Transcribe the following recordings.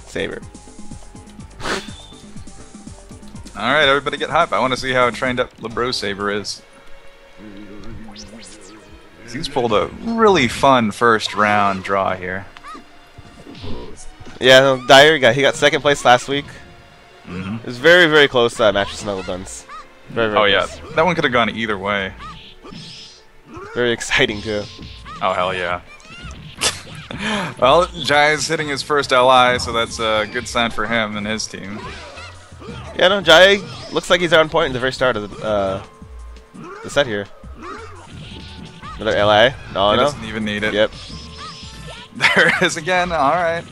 Saber. Alright, everybody get hype. I want to see how trained up LeBro Saber is. He's pulled a really fun first round draw here. Yeah, no, Dyer he got second place last week. Mm-hmm. It was very, very close to Match with Snuggle Buns. Very, very close. Yeah, that one could have gone either way. Very exciting too. Oh hell yeah. Well, Jai's hitting his first LI, so that's a good sign for him and his team. Yeah, no, Jai looks like he's on point in the very start of the set here. Another LI? No, He no. doesn't even need it. Yep. There it is again. Alright.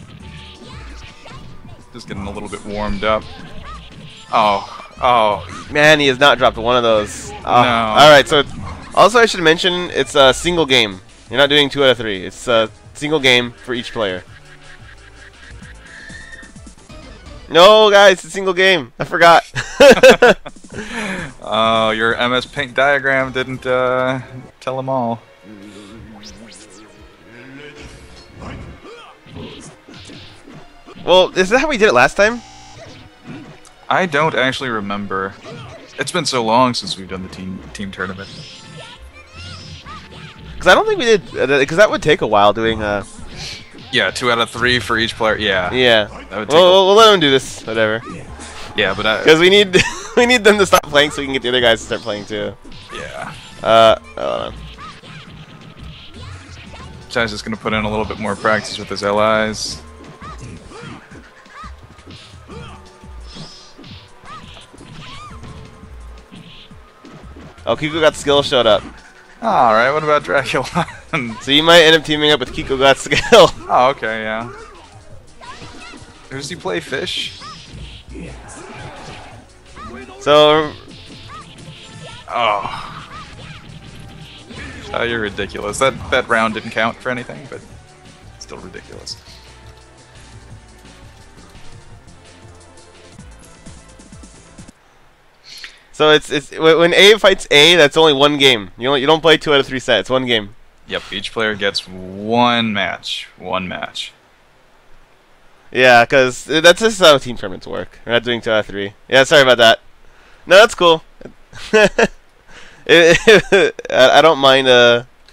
Just getting a little bit warmed up. Oh. Man, he has not dropped one of those. No. Alright, so also I should mention it's a single game. You're not doing 2 out of 3. It's a single game for each player. No, guys, it's a single game. I forgot. Oh, your MS Paint diagram didn't tell them all. Well, is that how we did it last time? I don't actually remember. It's been so long since we've done the team tournament. Because I don't think we did. Because that would take a while doing. Yeah, 2 out of 3 for each player. Yeah. Yeah. That would take We'll let them do this. Whatever. Yeah, but because we need we need them to stop playing so we can get the other guys to start playing too. Yeah. Hold on. Chai's just gonna put in a little bit more practice with his LIs. Oh, Kiko got skill showed up. Alright, what about Dracula? So you might end up teaming up with Kiko got skill. Oh, okay, yeah. Who does he play? Fish? So. Oh. Oh, you're ridiculous. That round didn't count for anything, but still ridiculous. So it's when A fights A, that's only one game. You don't play 2 out of 3 sets. One game. Yep, each player gets one match. One match. Yeah, because that's just how team tournaments work. We're not doing 2 out of 3. Yeah, sorry about that. No, that's cool. I don't mind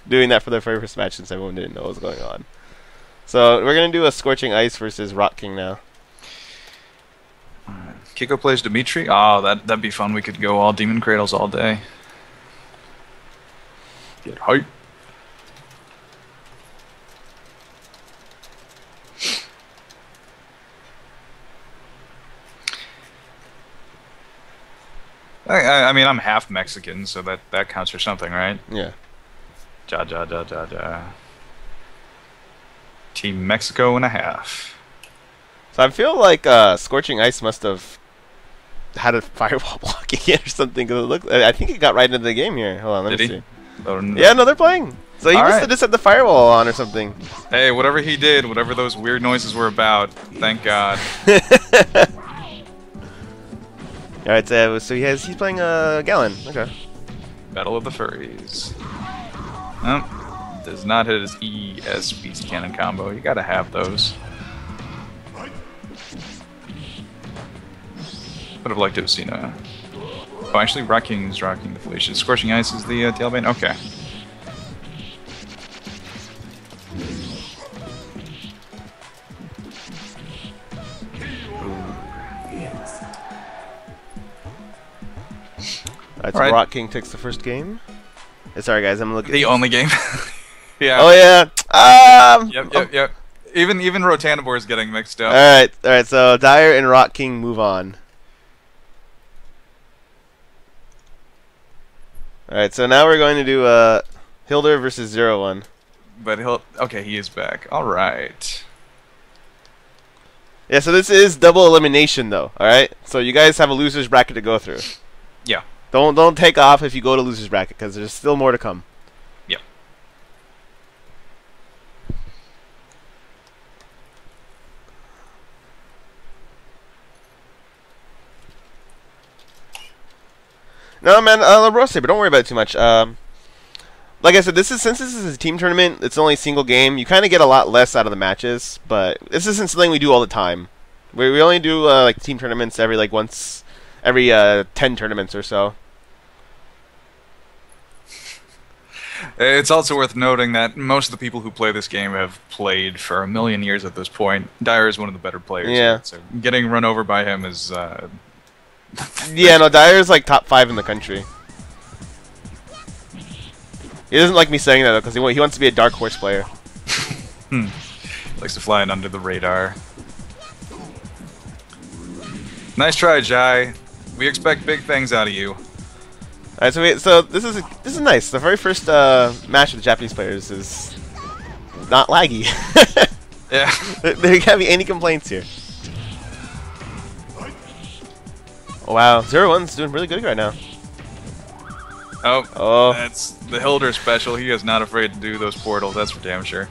doing that for the very first match since everyone didn't know what was going on. So we're gonna do a Scorching Ice versus Rock King now. Kiko plays Dimitri. Oh, that'd be fun. We could go all Demon Cradles all day. Get hype. I mean, I'm half Mexican, so that counts for something, right? Yeah. Ja. Team Mexico and a half. So I feel like Scorching Ice must have had a firewall blocking it or something. Cause I think it got right into the game here. Hold on, let me see. Oh, no. Yeah, no, they're playing. So he must have just had the firewall on or something. Hey, whatever he did, whatever those weird noises were about, thank God. Alright, so he's playing Gallon. Okay. Battle of the Furries. Does not hit his ES Beast Cannon combo. You gotta have those. Would have liked to have seen a... Oh, actually, Rock King is rocking the Felicia. Scorching Ice is the tailbane? Okay. Alright, so Rock King takes the first game. Sorry, guys, I'm looking. The only game. Yeah. Oh, yeah. Yep. Even Rotanibor is getting mixed up. Alright, so Dyer and Rock King move on. Alright, so now we're going to do Hilder versus 0-1. But okay, he is back. Alright. Yeah, so this is double elimination though, alright? So you guys have a loser's bracket to go through. Yeah. Don't take off if you go to loser's bracket, because there's still more to come. Yep. No, man, LeBron, but don't worry about it too much. Like I said, since this is a team tournament, it's only a single game. You kind of get a lot less out of the matches, but this isn't something we do all the time. We only do like team tournaments every like once every 10 tournaments or so. It's also worth noting that most of the people who play this game have played for a million years at this point. Dyer is one of the better players. Yeah. So getting run over by him is... Yeah, no, Dyer's like top 5 in the country. He doesn't like me saying that, though, because he wants to be a dark horse player. Likes to fly in under the radar. Nice try, Jai. We expect big things out of you. Alright, so this is nice. The very first match with the Japanese players is not laggy. Yeah. There can't be any complaints here. Oh, wow, 0-1's doing really good right now. Oh, that's the Hilder special. He is not afraid to do those portals, that's for damn sure.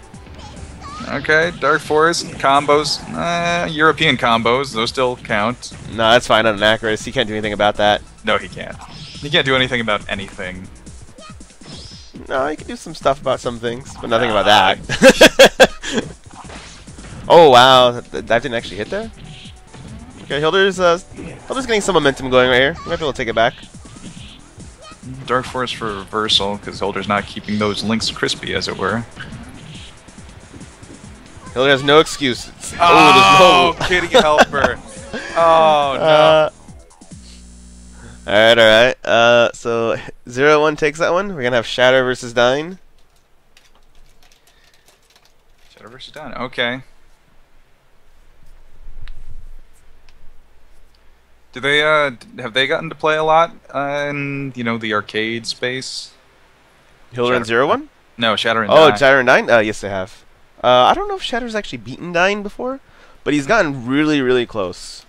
Okay, Dark Forest, combos, European combos, those still count. No, that's fine on Anachorus. He can't do anything about that. No, he can't. He can't do anything about anything. No, he can do some stuff about some things, but nothing about that. Oh, wow, that didn't actually hit there? Okay, Hilder's getting some momentum going right here. He might be able to take it back. Dark Forest for reversal, because Hilder's not keeping those links crispy, as it were. Hilder has no excuse. Oh, there's no kitty helper. Oh, no. Alright. So 0-1 takes that one. We're going to have Shatter versus Dyne. Shatter versus Dyne, okay. Do they, have they gotten to play a lot in, you know, the arcade space? Hilder and 0-1? No, Shatter and Dyne. Dyne. Shatter and Dyne? Yes, they have. I don't know if Shatter's actually beaten Dyne before, but he's gotten really, really close.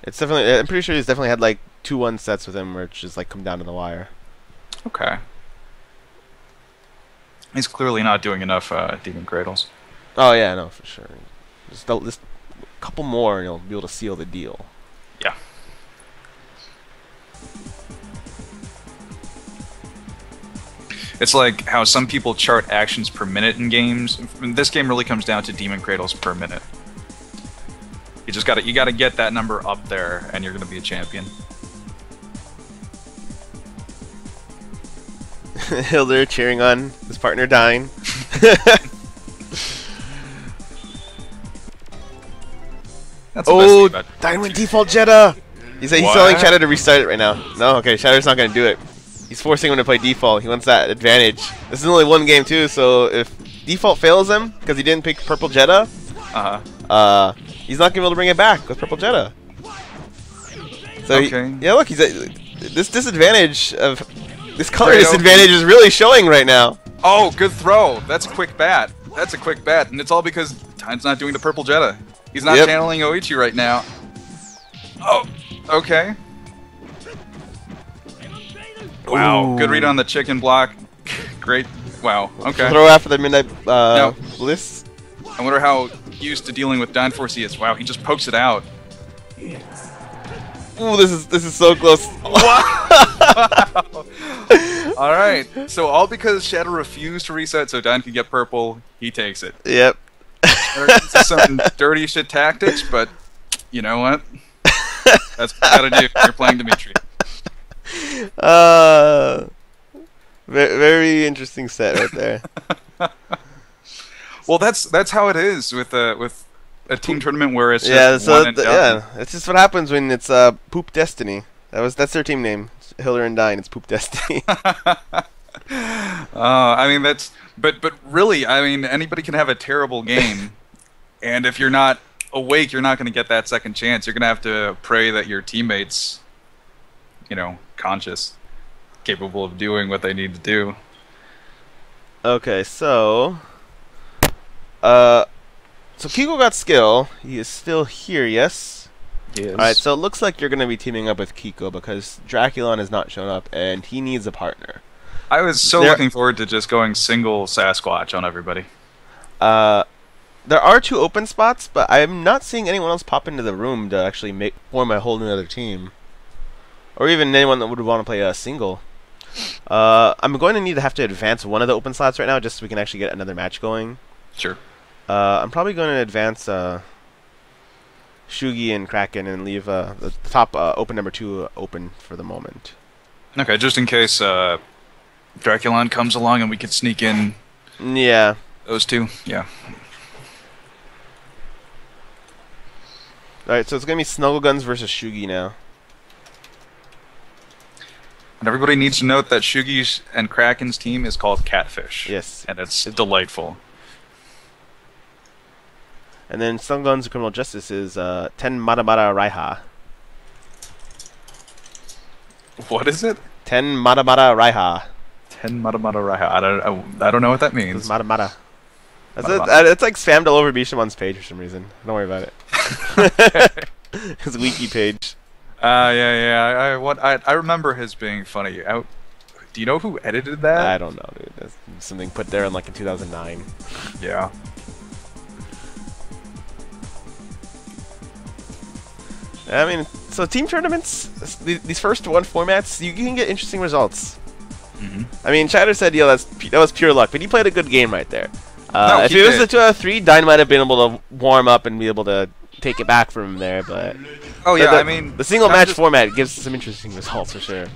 It's definitely. I'm pretty sure he's definitely had like 2-1 sets with him where it's just like come down to the wire. Okay. He's clearly not doing enough Demon Cradles. Oh yeah, no, for sure. Just a couple more and he'll be able to seal the deal. Yeah. It's like how some people chart actions per minute in games. This game really comes down to Demon Cradles per minute. You gotta get that number up there, and you're gonna be a champion. Hilder cheering on his partner Dyne. That's the best thing about Dyne went default Jetta! He's telling Shatter to restart it right now. No, okay, Shatter's not gonna do it. He's forcing him to play default. He wants that advantage. This is only one game too, so if default fails him because he didn't pick purple Jetta, he's not gonna be able to bring it back with purple Jetta. So okay. Yeah, look, this disadvantage of this color disadvantage is really showing right now. Oh, good throw. That's a quick bat. That's a quick bat, and it's all because Dyne's not doing the purple Jetta. He's not channeling Oichi right now. Oh, okay. Wow, good read on the chicken block. Great. Wow, okay. Throw after the midnight bliss. I wonder how used to dealing with Dyne Force he is. Wow, he just pokes it out. Ooh, this is so close. Wow. All right, so all because Shadow refused to reset so Dyne could get purple, he takes it. Yep. Some dirty shit tactics, but you know what? That's what you gotta do. You're playing Dimitri. Very interesting set right there. Well, that's how it is with a team tournament where it's just one and done. It's just what happens when it's Poop Destiny. That's their team name, Hilder and Dyne. It's Poop Destiny. I mean but really, I mean anybody can have a terrible game, and if you're not awake, you're not going to get that second chance. You're going to have to pray that your teammates, you know, conscious, capable of doing what they need to do. Okay, so Kiko got skill. He is still here, yes? He is. Alright, so it looks like you're going to be teaming up with Kiko because Draculon has not shown up and he needs a partner. I was so looking forward to just going single Sasquatch on everybody. There are 2 open spots, but I'm not seeing anyone else pop into the room to actually form a whole other team. Or even anyone that would want to play a single. I'm going to have to advance one of the open slots right now just so we can actually get another match going. Sure. I'm probably going to advance Shugi and Kraken and leave the top open number 2 open for the moment. Okay, just in case Draculon comes along and we could sneak in. Yeah. Those two. Yeah. All right, so it's gonna be Snuggleguns versus Shugi now. And everybody needs to note that Shugi's and Kraken's team is called Catfish. Yes. And it's delightful. And then Snuggleguns Criminal Justice is Ten Matamata Raiha. What is it? Ten Matamata Raiha. Ten Matamata Raiha. I don't know what that means. It's Matamata. Matamata. It's like spammed all over Bishamon's page for some reason. Don't worry about it. His wiki page. Yeah. I remember his being funny. Do you know who edited that? I don't know, dude. That's something put there in like in 2009. Yeah. I mean, so team tournaments, these first one formats, you can get interesting results. I mean, Chatter said, "Yo, that was pure luck," but he played a good game right there. No, if it was a 2 out of 3, Dine might have been able to warm up and be able to take it back from there. But oh yeah, I mean, the single match format gives some interesting results for sure.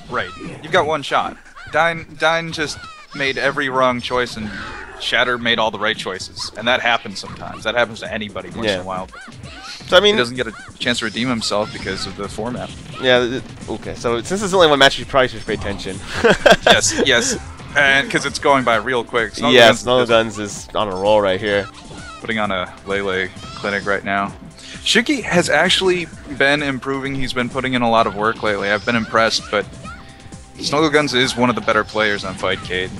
Right, you've got one shot. Dine just made every wrong choice, and Shatter made all the right choices, and that happens sometimes. That happens to anybody once in a while. So I mean, he doesn't get a chance to redeem himself because of the format. Yeah. Okay. So since it's only one match, you probably should pay attention. yes, and because it's going by real quick. Snuggleguns is on a roll right here. Putting on a Lele clinic right now. Shugi has actually been improving. He's been putting in a lot of work lately. I've been impressed, but Snuggleguns is one of the better players on FightCade.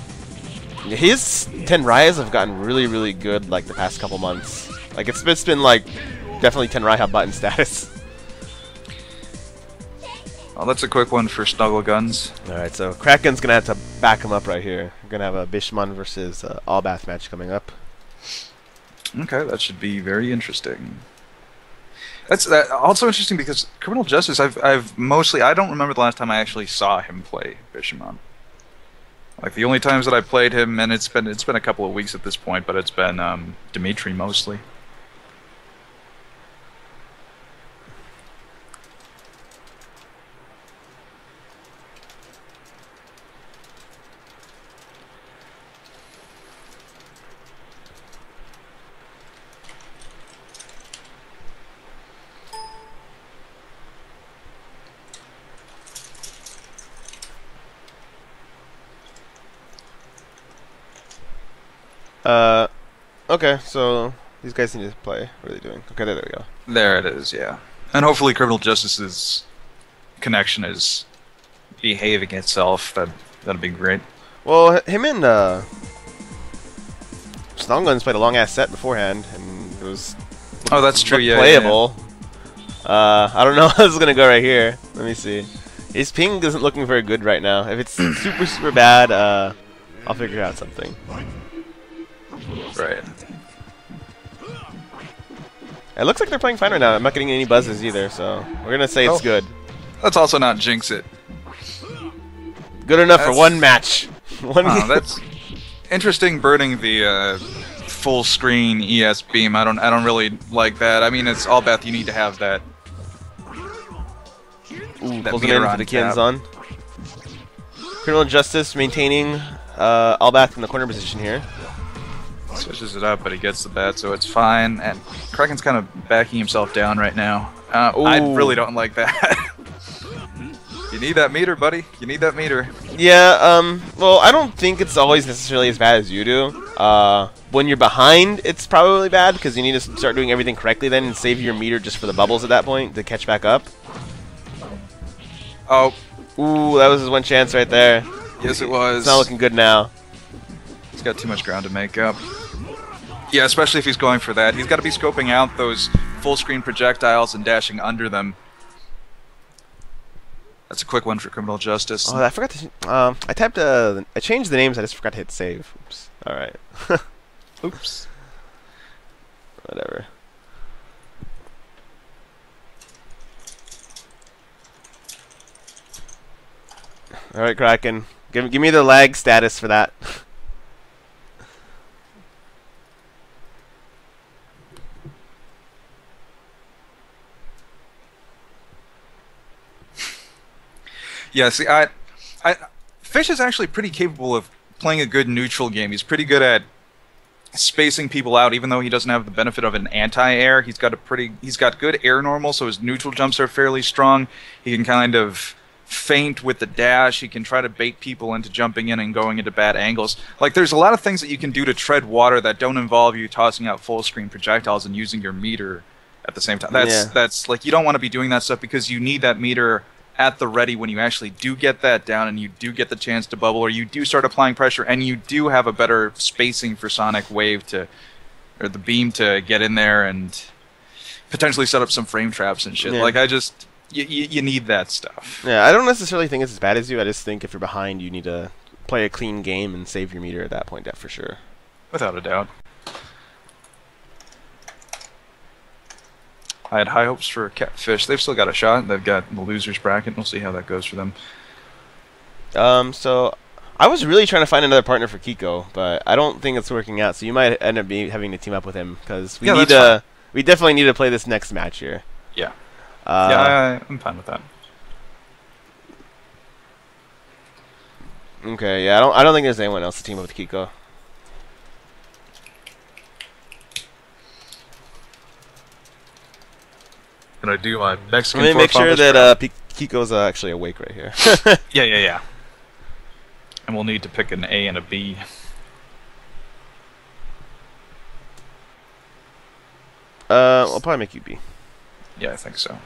His Tenraias have gotten really, really good like the past couple months. Like it's been like definitely Tenraiha button status. Well, that's a quick one for Snuggleguns. Alright, so Kraken's gonna have to back him up right here. We're gonna have a Bishman versus Allbath match coming up. Okay, that should be very interesting. That's also interesting because Criminal Justice, I've mostly, I don't remember the last time I actually saw him play Bishamon. Like the only times that I played him, and it's been a couple of weeks at this point, but it's been Dimitri mostly. Okay, so these guys need to play. What are they doing? Okay, there we go. There it is, yeah. And hopefully Criminal Justice's connection is behaving itself. That'd be great. Well, him and Snuggleguns played a long-ass set beforehand, and it was that's true, yeah, playable. Yeah. I don't know how this is going to go right here. Let me see. His ping isn't looking very good right now. If it's super, super bad, I'll figure out something. Right. It looks like they're playing fine right now. I'm not getting any buzzes either, so we're gonna say it's good. Let's also not jinx it. Good enough for one match. That's interesting. Burning the full screen ES beam. I don't really like that. I mean, it's Allbath. You need to have that. Ooh, pulls it in for the Kienzan. Criminal Justice maintaining Allbath in the corner position here. Switches it up, but he gets the bat, so it's fine. And Kraken's kind of backing himself down right now. I really don't like that. You need that meter, buddy. You need that meter. Yeah, well, I don't think it's always necessarily as bad as you do. When you're behind, it's probably bad, because you need to start doing everything correctly then and save your meter just for the bubbles at that point to catch back up. Oh. Ooh, that was his one chance right there. Yes, it was. It's not looking good now. He's got too much ground to make up. Yeah, especially if he's going for that. He's got to be scoping out those full-screen projectiles and dashing under them. That's a quick one for Criminal Justice. Oh, I forgot to... I changed the names, I just forgot to hit save. Oops. Alright. Oops. Whatever. Alright, Kraken. Give me the lag status for that. Yeah, see, Fish is actually pretty capable of playing a good neutral game. He's pretty good at spacing people out, even though he doesn't have the benefit of an anti-air. He's got good air normal, so his neutral jumps are fairly strong. He can kind of feint with the dash. He can try to bait people into jumping in and going into bad angles. Like, there's a lot of things that you can do to tread water that don't involve you tossing out full screen projectiles and using your meter at the same time. That's like, you don't want to be doing that stuff because you need that meter at the ready when you actually do get that down and you do get the chance to bubble, or you do start applying pressure and you do have a better spacing for Sonic Wave or the beam to get in there and potentially set up some frame traps and shit. Like, you need that stuff. Yeah, I don't necessarily think it's as bad as you. I just think if you're behind, you need to play a clean game and save your meter at that point, for sure. Without a doubt. I had high hopes for Catfish. They've still got a shot. They've got the losers bracket. We'll see how that goes for them. So I was really trying to find another partner for Kiko, but I don't think it's working out. So you might end up having to team up with him because we we definitely need to play this next match here. Yeah. I'm fine with that. Okay. Yeah. I don't think there's anyone else to team up with Kiko. Gonna do my Mexican. Let me make sure that Kiko's actually awake right here. Yeah. And we'll need to pick an A and a B. I'll probably make you B. Yeah, I think so.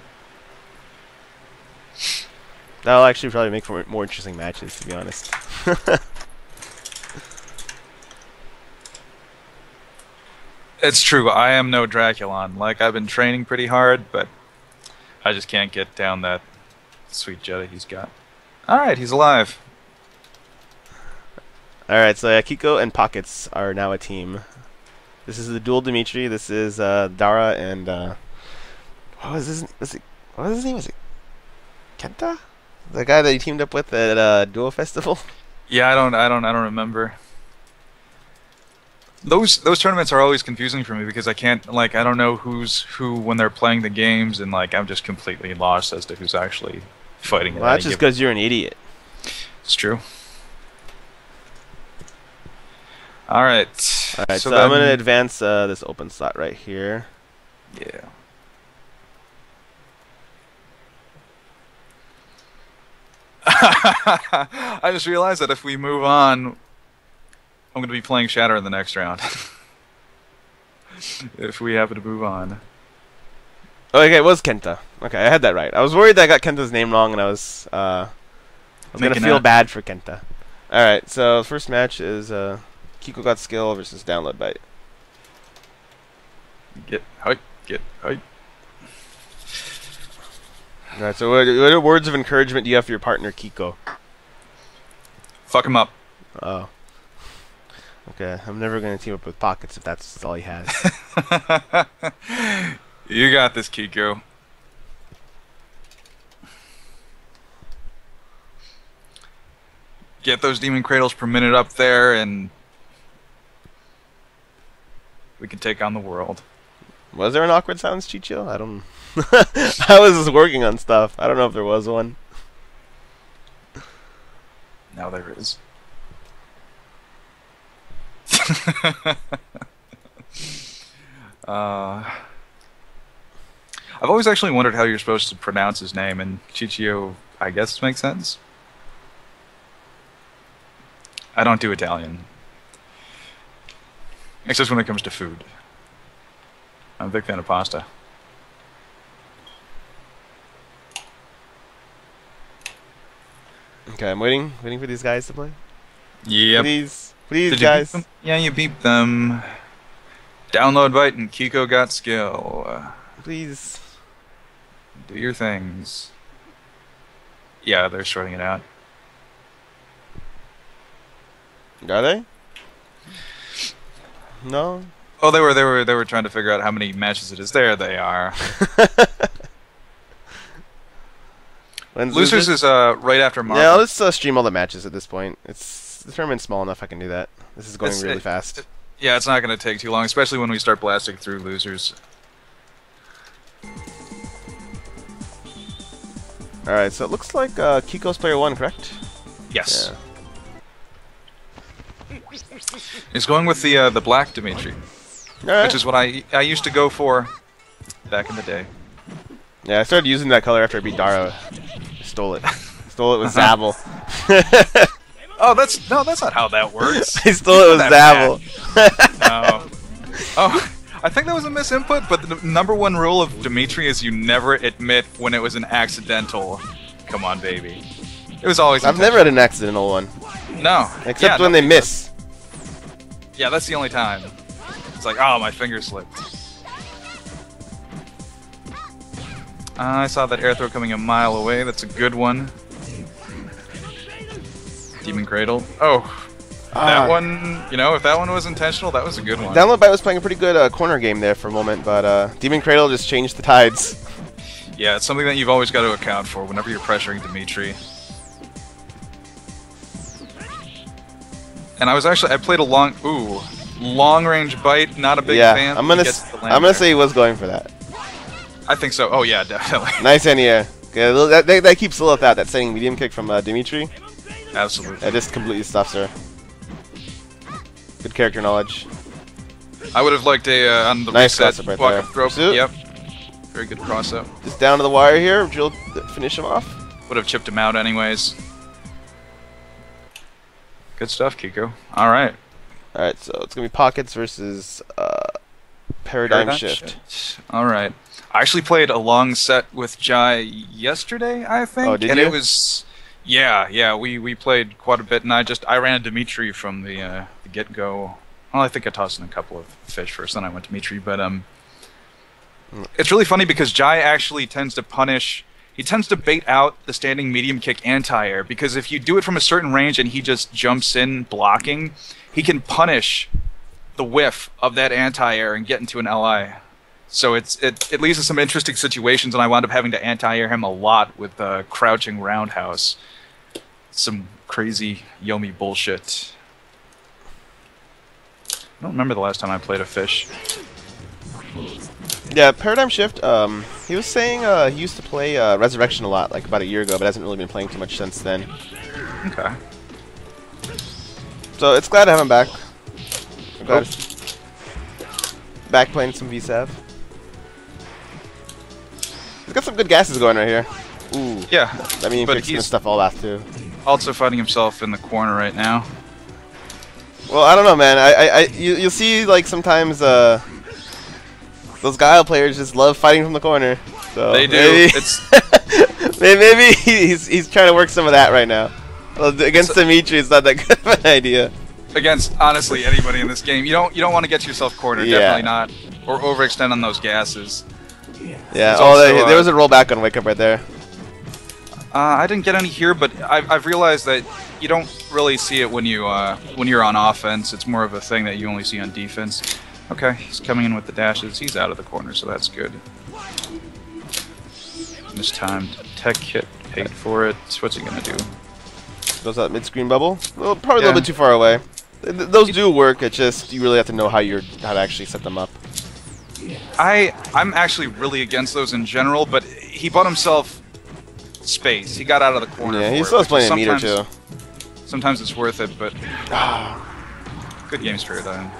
That'll actually probably make for more interesting matches, to be honest. It's true. I am no Draculon. Like, I've been training pretty hard, but I just can't get down that sweet Jetta he's got. Alright, he's alive. Alright, so Kiko and Pockets are now a team. This is the dual Dimitri. This is Dara and what was his name? Was it Kenta? The guy that he teamed up with at Duo Festival? Yeah, I don't remember. Those tournaments are always confusing for me because I don't know who's who when they're playing the games, and like I'm just completely lost as to who's actually fighting. Well, that's just because you're an idiot. It's true. Alright, so I'm going to advance this open slot right here. Yeah. I just realized that if we move on, I'm going to be playing Shatter in the next round. If we happen to move on. Oh, okay, it was Kenta. Okay, I had that right. I was worried that I got Kenta's name wrong, and I was going to feel bad for Kenta. Alright, so first match is Kiko Got Skill versus Download Byte. Get hype. Alright, so what words of encouragement do you have for your partner, Kiko? Fuck him up. Oh. Okay, I'm never going to team up with Pockets if that's all he has. You got this, Kiko. Get those demon cradles per minute up there, and we can take on the world. Was there an awkward silence, Chicho? I don't. I was just working on stuff. I don't know if there was one. Now there is. I've always actually wondered how you're supposed to pronounce his name, and Chichio, I guess, makes sense. I don't do Italian. Except when it comes to food. I'm a big fan of pasta. Okay, I'm waiting for these guys to play. Yep. Please, guys. Yeah, you beat them. Download Byte and Kiko Got Skill. Please. Do your things. Yeah, they're sorting it out. Are they? No. Oh, they were trying to figure out how many matches it is. There they are. Losers is right after Marvel. Yeah, let's stream all the matches at this point. The tournament's small enough I can do that. This is going really fast. Yeah, it's not going to take too long, especially when we start blasting through Losers. Alright, so it looks like Kiko's player 1, correct? Yes. Yeah. He's going with the black Dimitri, Alright. which is what I used to go for back in the day. Yeah, I started using that color after I beat Dara. Stole it. Stole it with Zabble. Oh, that's not how that works. I stole it with Zabble. No. Oh, I think that was a misinput, but the #1 rule of Dimitri is you never admit when it was an accidental. Come on, baby. It was always. I've never had an accidental one. No. Except when they miss. Yeah, that's the only time. It's like, oh, my finger slipped. I saw that air throw coming a mile away. That's a good one. Demon Cradle. Oh, that one, you know, if that one was intentional, that was a good one. Download Byte was playing a pretty good corner game there for a moment, but Demon Cradle just changed the tides. Yeah, it's something that you've always got to account for whenever you're pressuring Dimitri. And I played a long range bite, not a big fan. I'm gonna say he was going for that. I think so. Oh yeah, definitely. Nice anti-air. Yeah, that keeps Lilith out. That setting medium kick from Dimitri. Absolutely. That just completely stuffs her. Good character knowledge. I would have liked a on the nice reset right walk there. up throw. Suit. Yep. Very good cross up. Just down to the wire here. Jill finish him off. Would have chipped him out anyways. Good stuff, Kiko. All right. All right, so it's gonna be Pockets versus Paradigm Shift. All right. I actually played a long set with Jai yesterday, I think. Oh, did and you? It was, yeah. We played quite a bit, and I ran Dimitri from the get-go. Well, I think I tossed in a couple of fish first, then I went Dimitri. But it's really funny because Jai actually tends to punish. He tends to bait out the standing medium kick anti-air because if you do it from a certain range and he just jumps in blocking, he can punish the whiff of that anti-air and get into an LI. So it leads to some interesting situations, and I wound up having to anti-air him a lot with crouching roundhouse. Some crazy Yomi bullshit. I don't remember the last time I played a fish. Yeah, Paradigm Shift, he was saying he used to play Resurrection a lot, like about a year ago, but hasn't really been playing too much since then. Okay. So it's glad to have him back. I'm glad back playing some VSAV. He's got some good gases going right here. Ooh. Yeah. I mean, he's gonna stuff all that too. Also finding himself in the corner right now. Well, I don't know, man. You'll see like sometimes those Guile players just love fighting from the corner. So they do. Maybe, maybe he's trying to work some of that right now. Well, against Dimitri, it's not that good of an idea. Against honestly anybody in this game, you don't want to get yourself cornered. Yeah. Definitely not, or overextend on those gases. Yeah. Also, there was a rollback on Wake Up right there. I didn't get any here, but I've realized that you don't really see it when you're on offense. It's more of a thing that you only see on defense. Okay, he's coming in with the dashes. He's out of the corner, so that's good. Mistimed tech hit, paid for it. What's he gonna do? Goes that mid-screen bubble. Well, probably a little bit too far away. Those do work. It's just you really have to know how to actually set them up. I'm actually really against those in general, but he bought himself space. He got out of the corner. Yeah, he still has plenty of meter too. Sometimes it's worth it, but good game spirit then.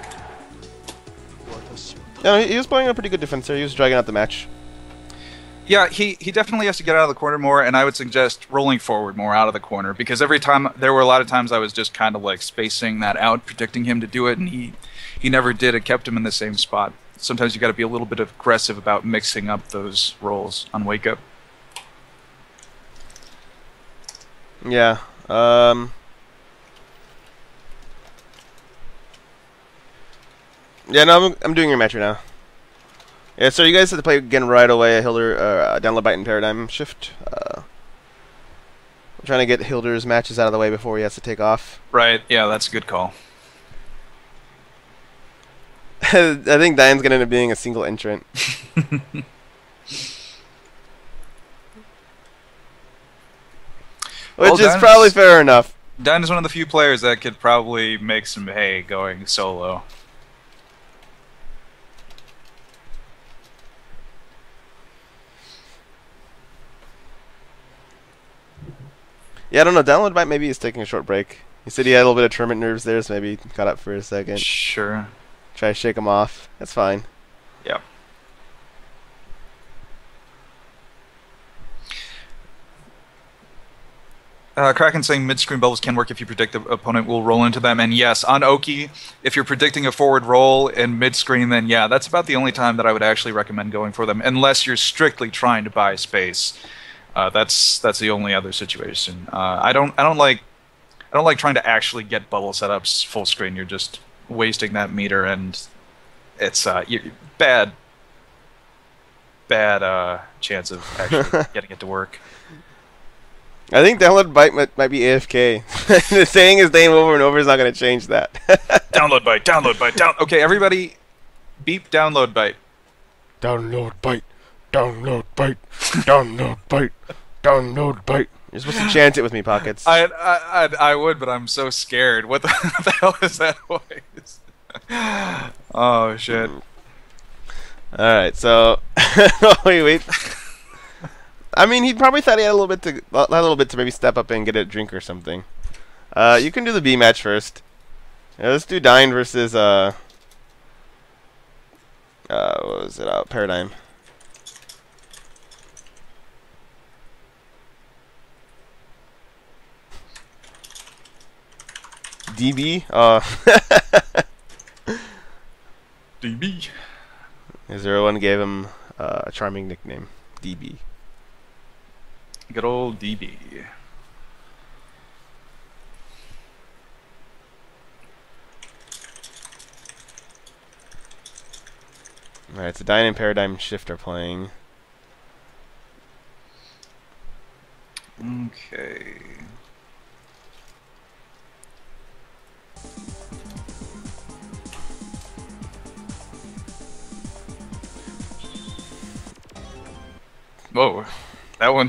Yeah, he was playing a pretty good defense there. He was dragging out the match. Yeah, he definitely has to get out of the corner more, and I would suggest rolling forward more out of the corner, because there were a lot of times I was just kind of like spacing that out, predicting him to do it, and he never did. It kept him in the same spot. Sometimes you got to be a little bit aggressive about mixing up those rolls on Wake Up. Yeah. Yeah, no, I'm doing your match right now. Yeah, so you guys have to play again right away. Hilder, download Byte and Paradigm Shift. I'm trying to get Hilder's matches out of the way before he has to take off. Right, yeah, that's a good call. I think Diane's going to end up being a single entrant. Which is probably fair enough. Diane is one of the few players that could probably make some hay going solo. Yeah, I don't know. Download Byte maybe he's taking a short break. He said he had a little bit of tournament nerves there, so maybe he got up for a second. Sure. Try to shake him off. That's fine. Yeah. Kraken saying mid-screen bubbles can work if you predict the opponent will roll into them. And yes, on Oki, if you're predicting a forward roll in mid-screen, then yeah, that's about the only time that I would actually recommend going for them, unless you're strictly trying to buy space. That's the only other situation. I don't like trying to actually get bubble setups full screen. You're just wasting that meter, and it's bad chance of actually getting it to work. I think Download Byte might be AFK. Saying his name over and over is not going to change that. Download Byte, download Byte, down. Okay, everybody, beep Download Byte. Download Byte, download Byte, download Byte, download Byte. You're supposed to chant it with me, Pockets. I would, but I'm so scared. What the hell is that voice? Oh shit. All right, so wait. I mean, he probably thought he had a little bit to maybe step up and get a drink or something. You can do the B match first. Yeah, let's do Dine versus what was it? Paradigm. DB. DB. 01 gave him a charming nickname, DB. Good old DB. Alright, so Dine and Paradigm Shift are playing. Okay. Whoa. That one.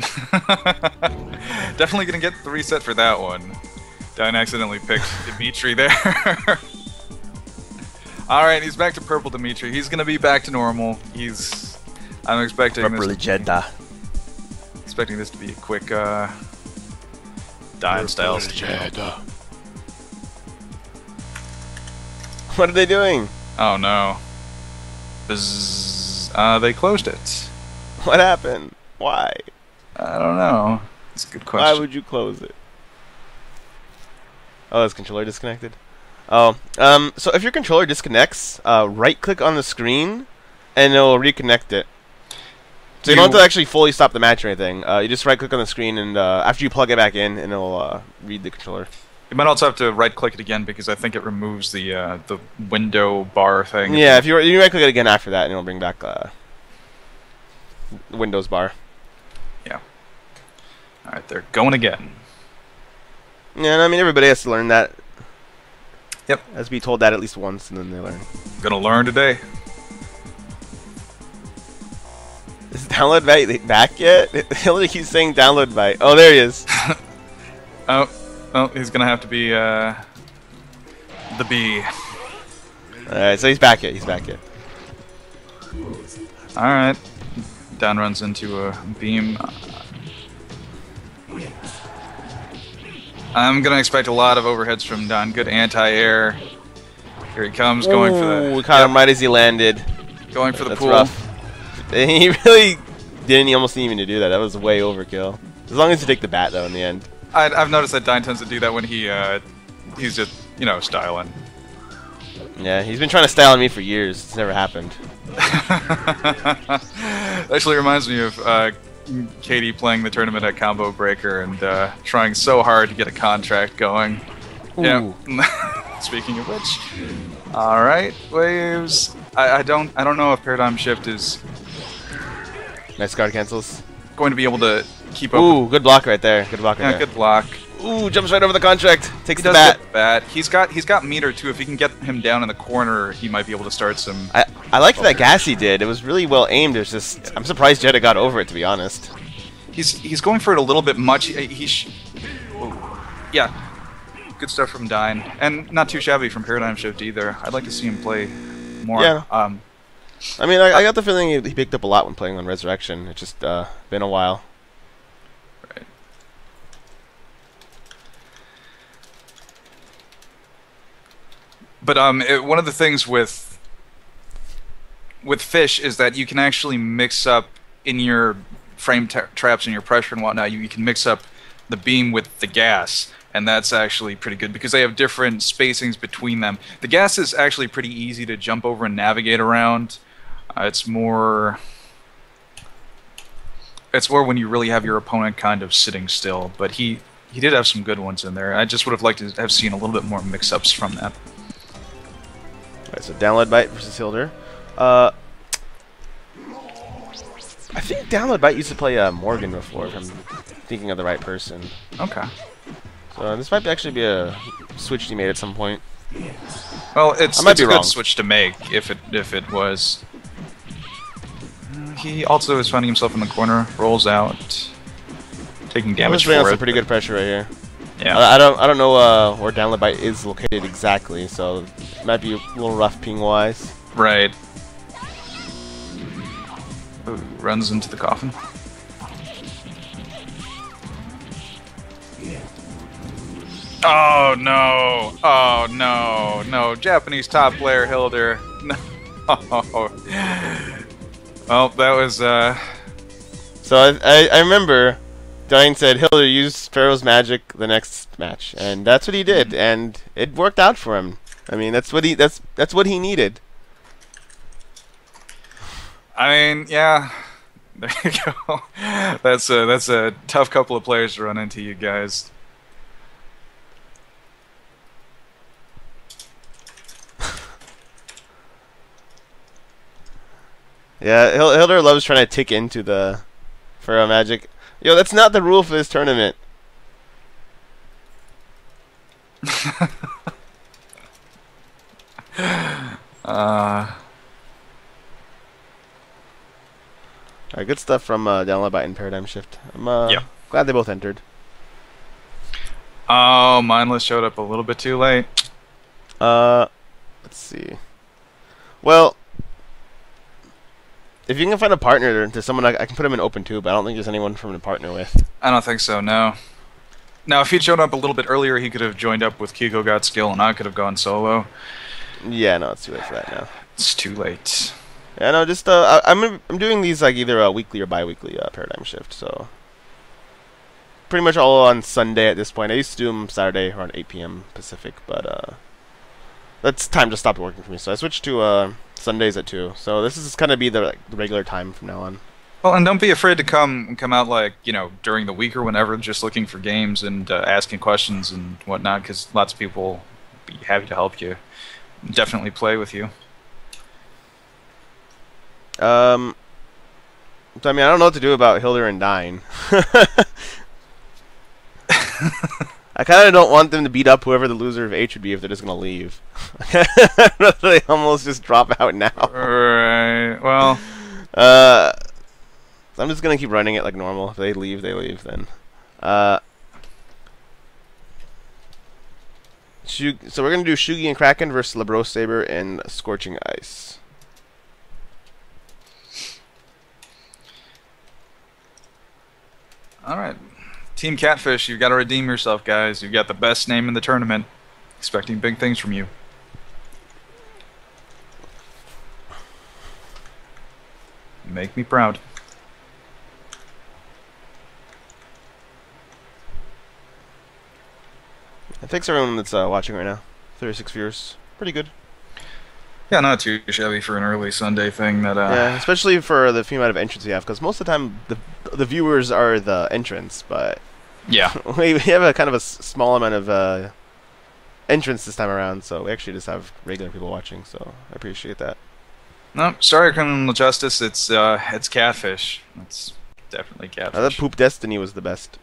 Definitely going to get the reset for that one. Dine accidentally picked Dimitri there. Alright, he's back to purple Dimitri. He's going to be back to normal. I'm expecting this to be a quick Dine style. What are they doing? Oh no. They closed it. What happened? Why? I don't know. It's a good question. Why would you close it? Oh, is controller disconnected? Oh, so if your controller disconnects, right-click on the screen, and it'll reconnect it. So you don't have to actually fully stop the match or anything. You just right-click on the screen, and after you plug it back in, and it'll read the controller. You might also have to right-click it again because I think it removes the window bar thing. Yeah, if you right-click it again after that, and it'll bring back Windows bar. Yeah. All right, they're going again. Yeah, I mean everybody has to learn that. Yep. Has to be told that at least once, and then they learn. Gonna learn today. Is Download Byte back yet? Hillary keeps saying Download Byte. Oh, there he is. Oh, he's gonna have to be the B. Alright, so he's back yet. He's back yet. Alright. Down runs into a beam. I'm gonna expect a lot of overheads from Don. Good anti-air. Here he comes, going for the... We caught him right as he landed. Going for the That's pool. Rough. He really didn't. He almost didn't even do that. That was way overkill. As long as you take the bat, though, in the end. I've noticed that Dine tends to do that when he's just, styling. Yeah, he's been trying to style on me for years. It's never happened. Actually reminds me of Katie playing the tournament at Combo Breaker and trying so hard to get a contract going. Ooh. Yeah. Speaking of which, all right, waves. I don't know if Paradigm Shift is Nice card cancels. going to be able to keep up. Ooh, good block right there. Good block right there. Good block. Ooh, jumps right over the contract. Takes He the does bat. get the bat. He's got meter too. If he can get him down in the corner, he might be able to start some. I liked that gas he did. It was really well aimed. It was just I'm surprised Jeddah got over it, to be honest. He's going for it a little bit much. Yeah, good stuff from Dine, and not too shabby from Paradigm Shift either. I'd like to see him play more. Yeah. I mean, I got the feeling he picked up a lot when playing on Resurrection. It's just been a while. Right. But one of the things with fish is that you can actually mix up in your frame traps and your pressure and whatnot. You can mix up the beam with the gas, and that's actually pretty good because they have different spacings between them. The gas is actually pretty easy to jump over and navigate around. It's more when you really have your opponent kind of sitting still. But he did have some good ones in there. I just would have liked to have seen a little bit more mix-ups from that. Alright, so Download Bite versus Hilder. I think Download Bite used to play Morgan before, if I'm thinking of the right person. Okay. So this might actually be a switch he made at some point. Well, it's a good switch to make if it was. He also is finding himself in the corner, rolls out, taking damage for it. Some pretty good pressure right here. Yeah. I don't know where Download Bite is located exactly, so it might be a little rough ping wise. Right. Ooh, runs into the coffin. Oh no! Oh no! No! Japanese top player Hilder. No. Well, that was. So I remember, Dine said Hilder used Pharaoh's magic the next match, and that's what he did, and it worked out for him. I mean, that's what he needed. I mean, yeah. There you go. That's a tough couple of players to run into, you guys. Yeah, Hilder loves trying to tick into the Pharaoh magic. Yo, that's not the rule for this tournament. Alright, good stuff from Download Bite and Paradigm Shift. I'm glad they both entered. Oh, Mindless showed up a little bit too late. Let's see. Well, if you can find a partner to someone, I can put him in open too, but I don't think there's anyone for him to partner with. I don't think so, no. Now, if he'd shown up a little bit earlier, he could have joined up with Kiko Got Skill, and I could have gone solo. Yeah, no, it's too late for that now. It's too late. Yeah, no, just I'm doing these like either a weekly or bi-weekly Paradigm Shift, so pretty much all on Sunday at this point. I used to do them Saturday around 8 p.m. Pacific, but that's time just stopped working for me, so I switched to Sundays at 2. So this is gonna be the regular time from now on. Well, and don't be afraid to come out like, you know, during the week or whenever, just looking for games and asking questions and whatnot, because lots of people will be happy to help you. Definitely play with you. So I mean, I don't know what to do about Hilder and Dine. I kind of don't want them to beat up whoever the loser of H would be if they're just gonna leave. They almost just drop out now. Right. Well. So I'm just gonna keep running it like normal. If they leave, they leave. Then. So we're gonna do Shugi and Kraken versus Labro Saber and Scorching Ice. All right. Team Catfish, you've got to redeem yourself, guys. You've got the best name in the tournament. Expecting big things from you. Make me proud. Thanks everyone that's watching right now. 36 viewers. Pretty good. Yeah, not too shabby for an early Sunday thing. Yeah, especially for the few amount of entrants we have, because most of the time the viewers are the entrants, but yeah, we have a kind of a small amount of entrants this time around, so we actually just have regular people watching, so I appreciate that. No, sorry, Criminal Justice. It's Catfish. It's definitely Catfish. I thought Poop Destiny was the best.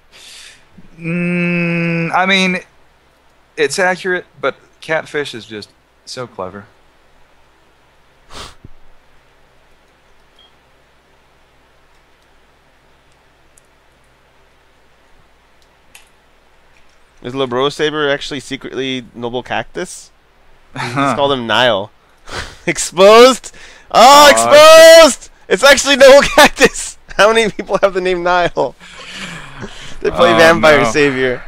I mean, it's accurate, but Catfish is just so clever. Is Labro Saber actually secretly Noble Cactus? Let's call him Nile. Exposed? Oh, exposed! It's actually Noble Cactus! How many people have the name Nile? They play Vampire no. Savior.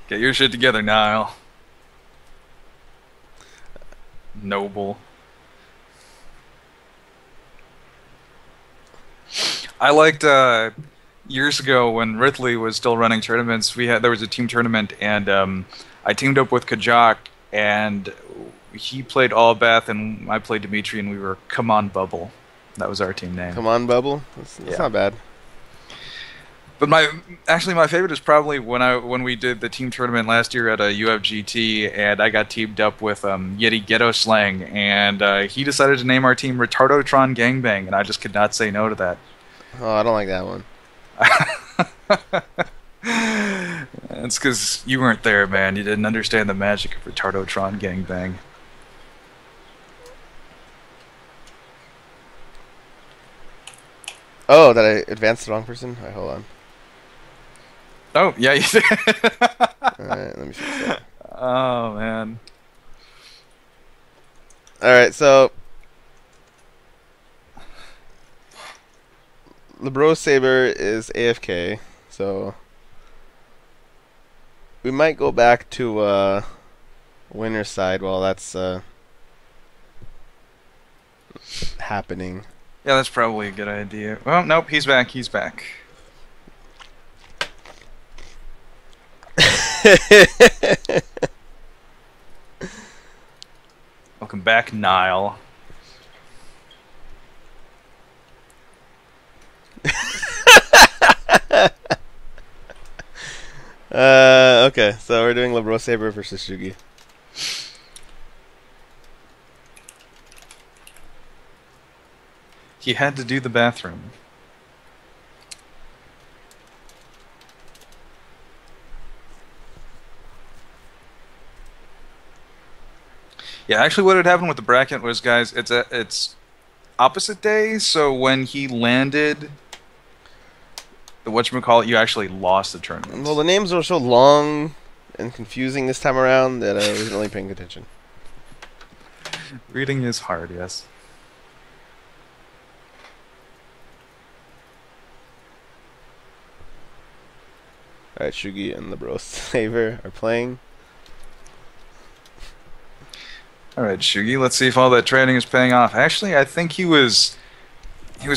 Get your shit together, Niall. Noble. I liked years ago when Ridley was still running tournaments. There was a team tournament, and I teamed up with Kajak, and he played Allbath, and I played Dimitri, and we were Come On Bubble. That was our team name. Come On Bubble. That's not bad. But my favorite is probably when we did the team tournament last year at a UFGT, and I got teamed up with Yeti Ghetto Slang, and he decided to name our team Retardotron Gangbang, and I just could not say no to that. Oh, I don't like that one. It's because you weren't there, man. You didn't understand the magic of Retardotron Gangbang. Oh, did I advance the wrong person? Alright, hold on. Oh, yeah, you did. Alright, let me fix that. Oh, man. Alright, so LeBro Saber is AFK, so we might go back to winner's side while that's happening. Yeah, that's probably a good idea. Well, nope, he's back. He's back. Welcome back, Niall. Okay, so we're doing LeBro Saber versus Shugi. He had to do the bathroom. Yeah, actually what had happened with the bracket was, guys, it's opposite day, so when he landed the whatchamacallit, you actually lost the tournament. Well, the names were so long and confusing this time around that I wasn't really paying attention. Reading is hard, yes. Alright, Shugi and LeBro Saber are playing. Alright, Shugi, let's see if all that training is paying off. Actually, I think he was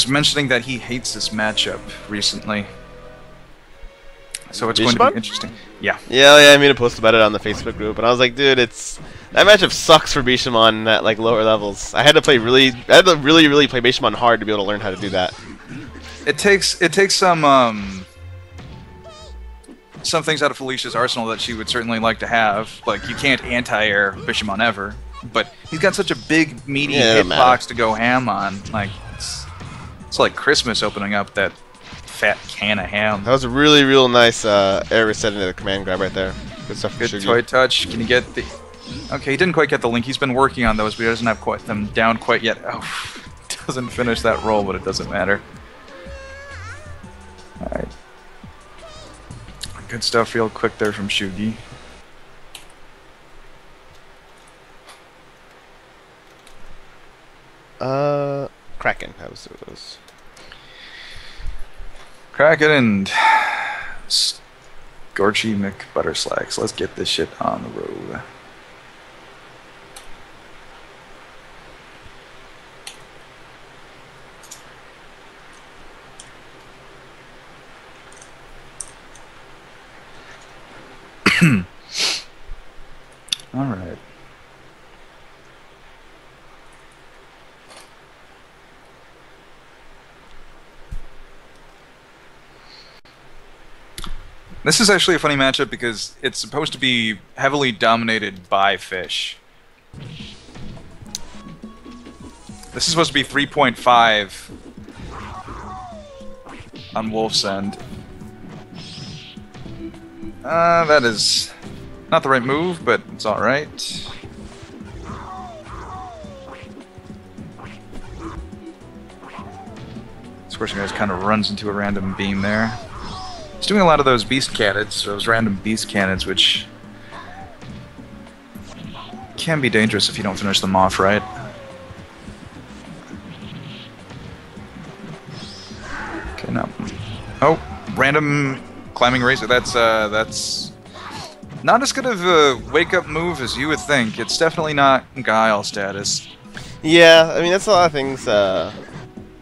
mentioning that he hates this matchup recently. So it's going to be interesting. Yeah. Yeah, I made a post about it on the Facebook group, and I was like, dude, that matchup sucks for Bishamon at like lower levels. I had to really play Bishamon hard to be able to learn how to do that. It takes some things out of Felicia's arsenal that she would certainly like to have. Like, you can't anti-air Bishamon ever, but he's got such a big, meaty hitbox to go ham on. Like, it's like Christmas opening up that fat can of ham. That was a real nice air reset into the command grab right there. Good stuff for Good toy touch. Can you get the... Okay, he didn't quite get the link. He's been working on those, but he doesn't have them down quite yet. Oh, doesn't finish that roll, but it doesn't matter. Alright. Good stuff real quick there from Shugi. Kraken, that was what it was. Kraken and Scorchy McButterslacks. Let's get this shit on the road. All right. This is actually a funny matchup because it's supposed to be heavily dominated by fish. This is supposed to be 3.5 on Wolf's End. That is not the right move, but it's alright. Scorching Guys kind of runs into a random beam there. He's doing a lot of those beast cannons, those random beast cannons, which can be dangerous if you don't finish them off right. Okay, now. Oh, random climbing razor. That's Not as good of a wake-up move as you would think. It's definitely not Guile status. Yeah, I mean, that's a lot of things that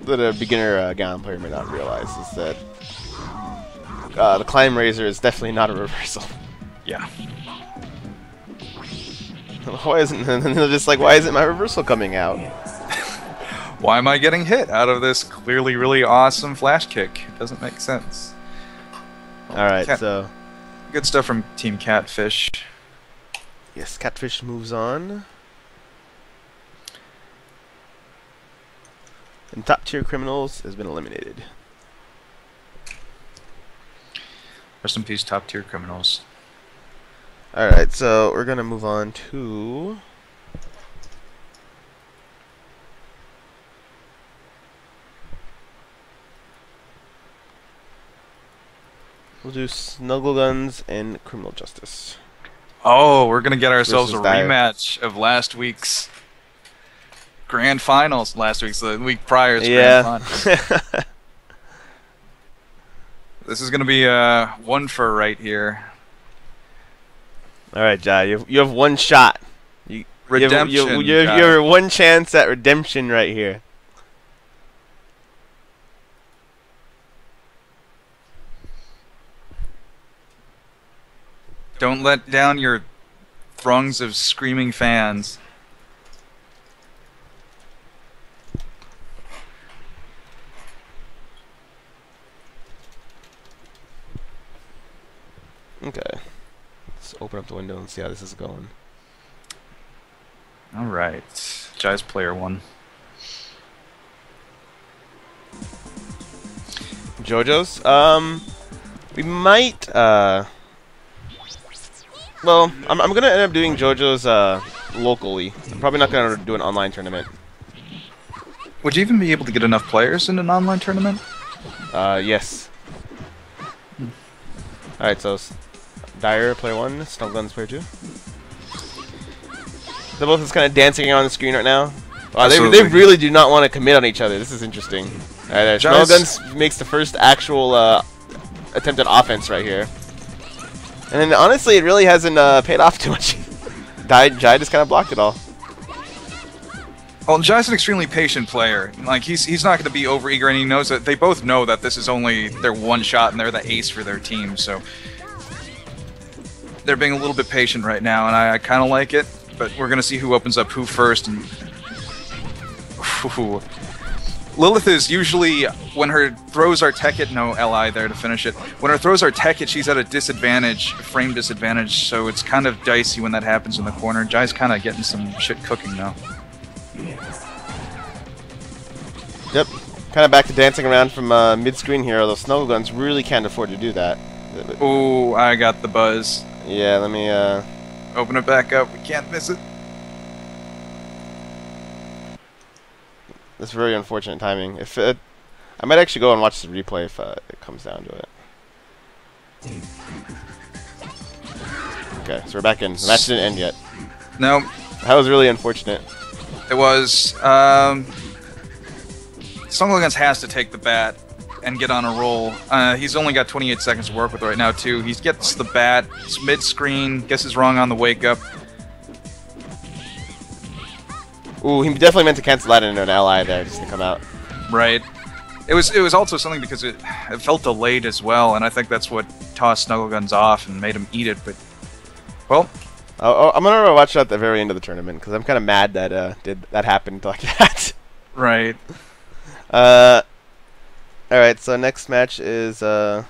a beginner Ganon player may not realize, is that the Climb Razor is definitely not a reversal. Yeah. Why isn't, and they're just like, why isn't my reversal coming out? Why am I getting hit out of this clearly really awesome flash kick? It doesn't make sense. Alright, so... Good stuff from Team Catfish. Yes, Catfish moves on. And Top Tier Criminals has been eliminated. Rest in peace, Top Tier Criminals. Alright, so we're gonna move on to... We'll do Snuggle Guns and Criminal Justice. Oh, we're gonna get ourselves a Dire. rematch of last week's Grand Finals. The week prior's Yeah. Grand Finals. This is gonna be one for right here. Alright, Jai, you have one shot. Redemption. You have your one chance at redemption right here. Don't let down your throngs of screaming fans. Okay. Let's open up the window and see how this is going. Alright. Jai's player one. JoJo's? We might, well, I'm gonna end up doing JoJo's, locally. I'm probably not gonna do an online tournament. Would you even be able to get enough players in an online tournament? Yes. Alright, so Dire, player 1, Snuggle Guns, player 2. They're both just kind of dancing on the screen right now. Wow, they really do not want to commit on each other. This is interesting. Alright, there. Snuggle Guns makes the first actual attempt at offense right here. And then, honestly, it really hasn't paid off too much. Jai just kind of blocked it all. Well, Jai's an extremely patient player. Like, he's not going to be overeager, and he knows that they both know that this is only their one shot, and they're the ace for their team, so they're being a little bit patient right now, and I kind of like it, but we're going to see who opens up who first. And ooh. Lilith is usually, when her throws are tech hit, no LI there to finish it. When her throws are tech hit, she's at a disadvantage, frame disadvantage, so it's kind of dicey when that happens in the corner. Jai's kind of getting some shit cooking now. Yep, kind of back to dancing around from mid-screen here, although Snuggle Guns really can't afford to do that. Ooh, I got the buzz. Yeah, let me open it back up. We can't miss it. That's very unfortunate timing. If I might actually go and watch the replay if it comes down to it. Okay, so we're back in. The match didn't end yet. No. That was really unfortunate. It was. Snuggle Guns has to take the bat and get on a roll. He's only got 28 seconds to work with right now, too. He gets the bat. It's mid-screen. Guesses wrong on the wake-up. Ooh, he definitely meant to cancel that into an LI there just to come out. Right. It was also something because it felt delayed as well, and I think that's what tossed Snuggle Guns off and made him eat it. But well, I'm gonna watch it at the very end of the tournament because I'm kind of mad that that happened like that. Right. All right. So next match is who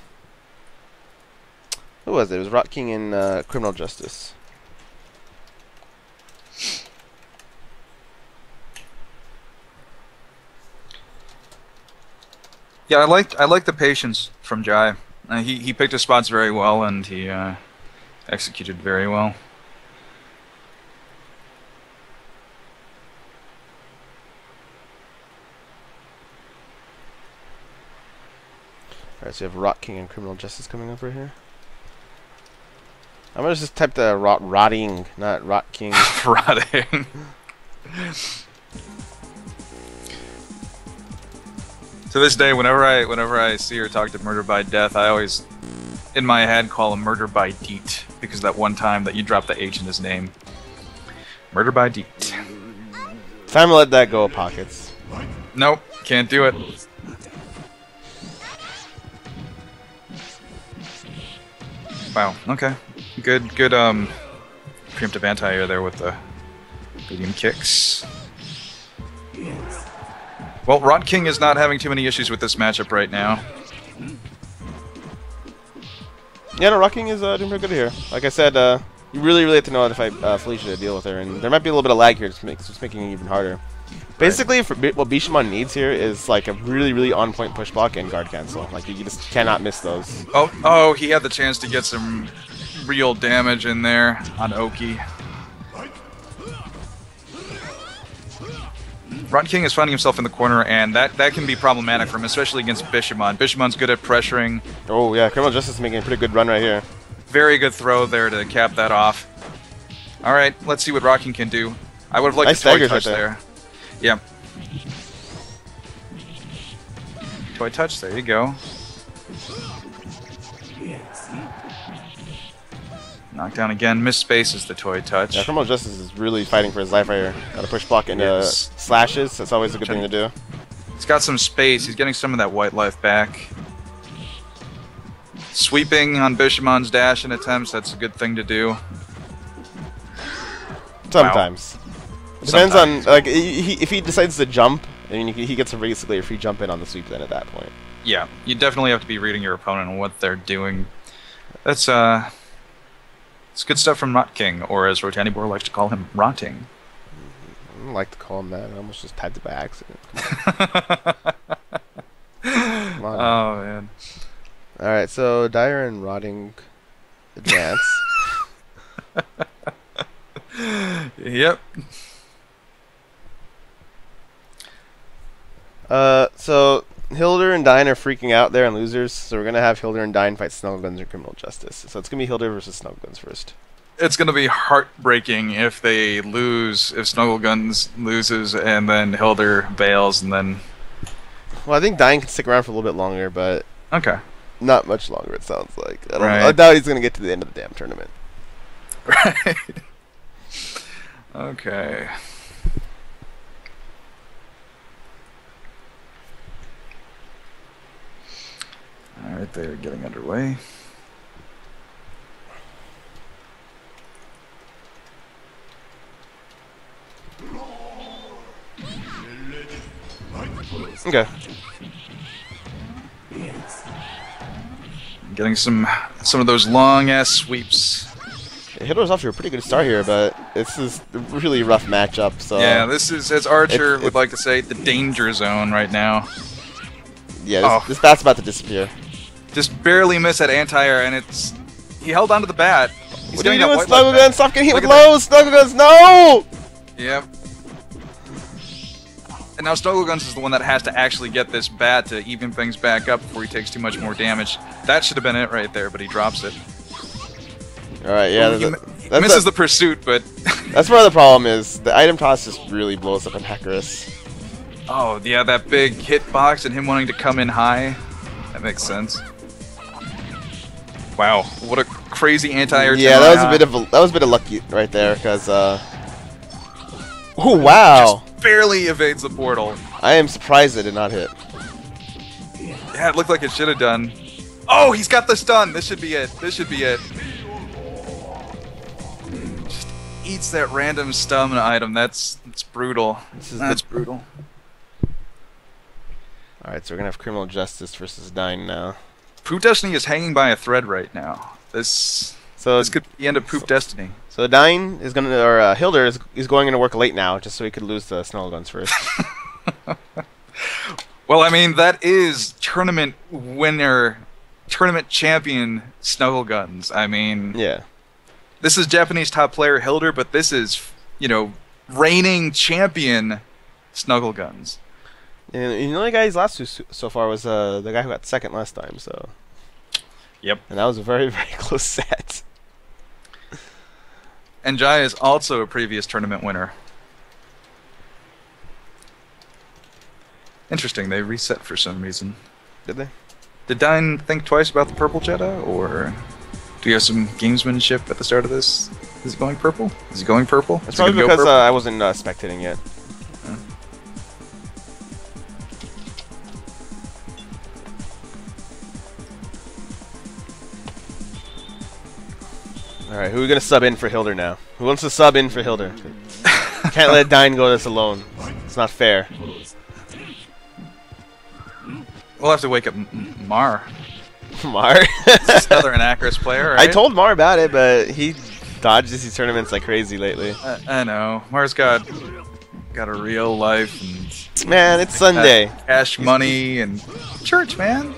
was it? It was Rock King and Criminal Justice. Yeah, I like the patience from Jai. He picked his spots very well, and he executed very well. Alright, so you have Rock King and Criminal Justice coming up right here. I'm gonna just type the rotting, not Rock King. Rotting. To this day, whenever I see her talk to Murder by Death, I always in my head, call him Murder by Deet, because that one time that you dropped the H in his name. Murder by Deet. Time to let that go, Pockets. Nope, can't do it. Wow, okay. Good, preemptive anti-air there with the medium kicks. Well, Rot King is not having too many issues with this matchup right now. Yeah, no, Rocking is doing pretty good here. Like I said, you really have to know how to fight Felicia to deal with her, and there might be a little bit of lag here, just making it even harder. Basically, what Bishamon needs here is like a really on-point push block and guard cancel. Like, you just cannot miss those. Oh, he had the chance to get some real damage in there on Oki. Rot King is finding himself in the corner, and that can be problematic for him, especially against Bishamon. Bishamon's good at pressuring. Oh yeah, Criminal Justice is making a pretty good run right here. Very good throw there to cap that off. All right, let's see what Rot King can do. I would have liked nice the toy touch right there. Yeah. Toy touch, there you go. Knockdown again, missed space is the toy touch. Yeah, Criminal Justice is really fighting for his life right here. Got to push block into slashes, that's always a good thing to do. He's got some space, he's getting some of that white life back. Sweeping on Bishamon's dash and attempts, that's a good thing to do. Sometimes. Wow. It depends on, like, if he decides to jump, I mean, he gets basically a free jump in on the sweep then at that point. Yeah, you definitely have to be reading your opponent and what they're doing. That's, it's good stuff from Rot King, or as Rotanibor likes to call him, Rotting. I don't like to call him that. I almost just typed it by accident. Come on. Oh, man. Alright, so Dyer and Rotting advance. Yep. So Hilder and Dine are freaking out there and losers, so we're gonna have Hilder and Dine fight Snuggleguns or Criminal Justice. So it's gonna be Hilder versus Snuggleguns first. It's gonna be heartbreaking if they lose, if Snuggleguns loses and then Hilder bails and then... Well, I think Dine can stick around for a little bit longer, but... Okay. Not much longer, it sounds like. I doubt he's gonna get to the end of the damn tournament. Right. Okay. Alright, they're getting underway. Okay. Getting some of those long ass sweeps. Hilder's off to a pretty good start here, but this is a really rough matchup. So yeah, this is, as Archer would like to say, the danger zone right now. Yeah, this bat's about to disappear. Just barely miss that anti-air, and he held onto the bat. What are you doing, Snuggleguns? Stop getting hit with lows, Snuggleguns! No! Yep. And now Snuggleguns is the one that has to actually get this bat to even things back up before he takes too much more damage. That should have been it right there, but he drops it. Alright, yeah. He misses the pursuit, but... That's where the problem is. The item toss just really blows up in Hackerus. Oh, yeah, that big hitbox and him wanting to come in high. That makes sense. Wow, what a crazy anti-air. Yeah, that was a bit of lucky right there, because oh wow! Just barely evades the portal. I am surprised it did not hit. Yeah, it looked like it should have done. Oh, he's got the stun. This should be it. This should be it. Just eats that random stun item. That's brutal. That's brutal. All right, so we're gonna have Criminal Justice versus Dine now. Poop Destiny is hanging by a thread right now. This could be the end of Poop Destiny. So Dine is gonna, or Hilder is going to work late now, just so he could lose the Snuggleguns first. Well, I mean, that is tournament winner, tournament champion Snuggleguns. I mean, yeah, this is Japanese top player Hilder, but this is, you know, reigning champion Snuggleguns. And the only guy he's lost to so far was the guy who got second last time. So, yep, and that was a very close set. And Jai is also a previous tournament winner. Interesting, they reset for some reason. Did they? Did Dine think twice about the purple Jetta, or do you have some gamesmanship at the start of this? Is he going purple? Is he going purple? It's probably because I wasn't spectating yet. Alright, who are we going to sub in for Hilder now? Who wants to sub in for Hilder? Can't let Dine go this alone. It's not fair. We'll have to wake up Mar. Mar? He's another Anacris player, right? I told Mar about it, but he dodges these tournaments like crazy lately. I know. Mar's got a real life. And man, it's Sunday. Cash money and church, man.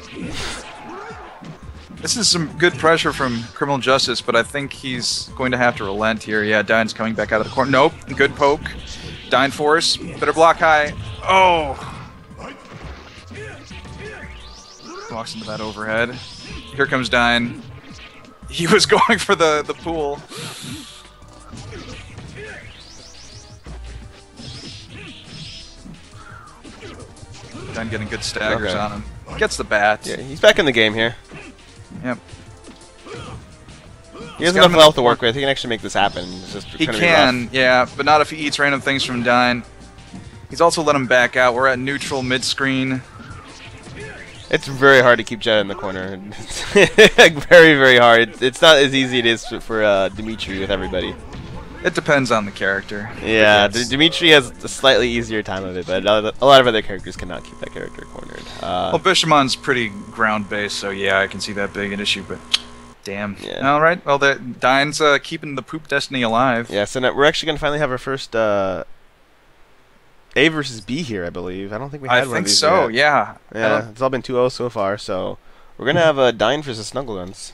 This is some good pressure from Criminal Justice, but I think he's going to have to relent here. Yeah, Dine's coming back out of the corner. Nope, good poke. Dine force, better block high. Oh! Walks into that overhead. Here comes Dine. He was going for the pool. Dine getting good staggers on him. Gets the bat. Yeah, he's back in the game here. Yep. He has enough health to work with. He can actually make this happen. It's just he can, yeah, but not if he eats random things from Dine. He's also let him back out. We're at neutral mid-screen. It's very hard to keep Jet in the corner. Like, very, very hard. It's not as easy as it is for Dimitri with everybody. It depends on the character. Yeah, Dimitri has a slightly easier time of it, but a lot of other characters cannot keep that character cornered. Well, Bishamon's pretty ground-based, so yeah, I can see that being an issue, but damn. Yeah. All right, well, Dine's keeping the poop destiny alive. Yeah, so now we're actually going to finally have our first A versus B here, I believe. I don't think we had one of these so, yet. yeah. Yeah, it's all been 2-0 so far, so we're going to have a Dine versus Snuggleguns.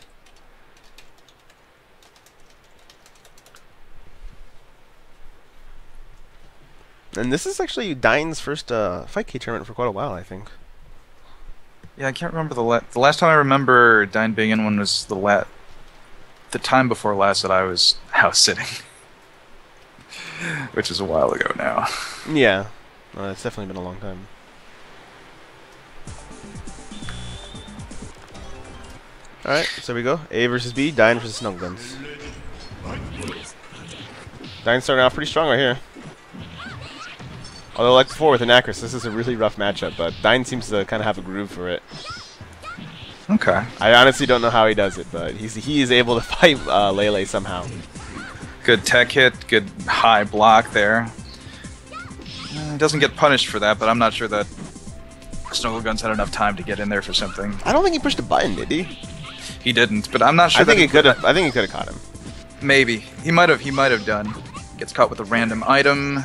And this is actually Dine's first FightCade tournament for quite a while, I think. Yeah, I can't remember the last time I remember Dine being in one was the time before last that I was house sitting, which is a while ago now. Yeah, it's definitely been a long time. All right, so here we go. A versus B, Dine versus Snuggleguns. Dine's starting off pretty strong right here. Although, like before with Anacris, this is a really rough matchup, but Dine seems to kind of have a groove for it. Okay. I honestly don't know how he does it, but he is able to fight Lele somehow. Good tech hit, good high block there. Doesn't get punished for that, but I'm not sure that Snuggleguns had enough time to get in there for something. I don't think he pushed a button, did he? He didn't, but I'm not sure. I think he could have. I think he could have caught him. Maybe he might have. He might have done. Gets caught with a random item.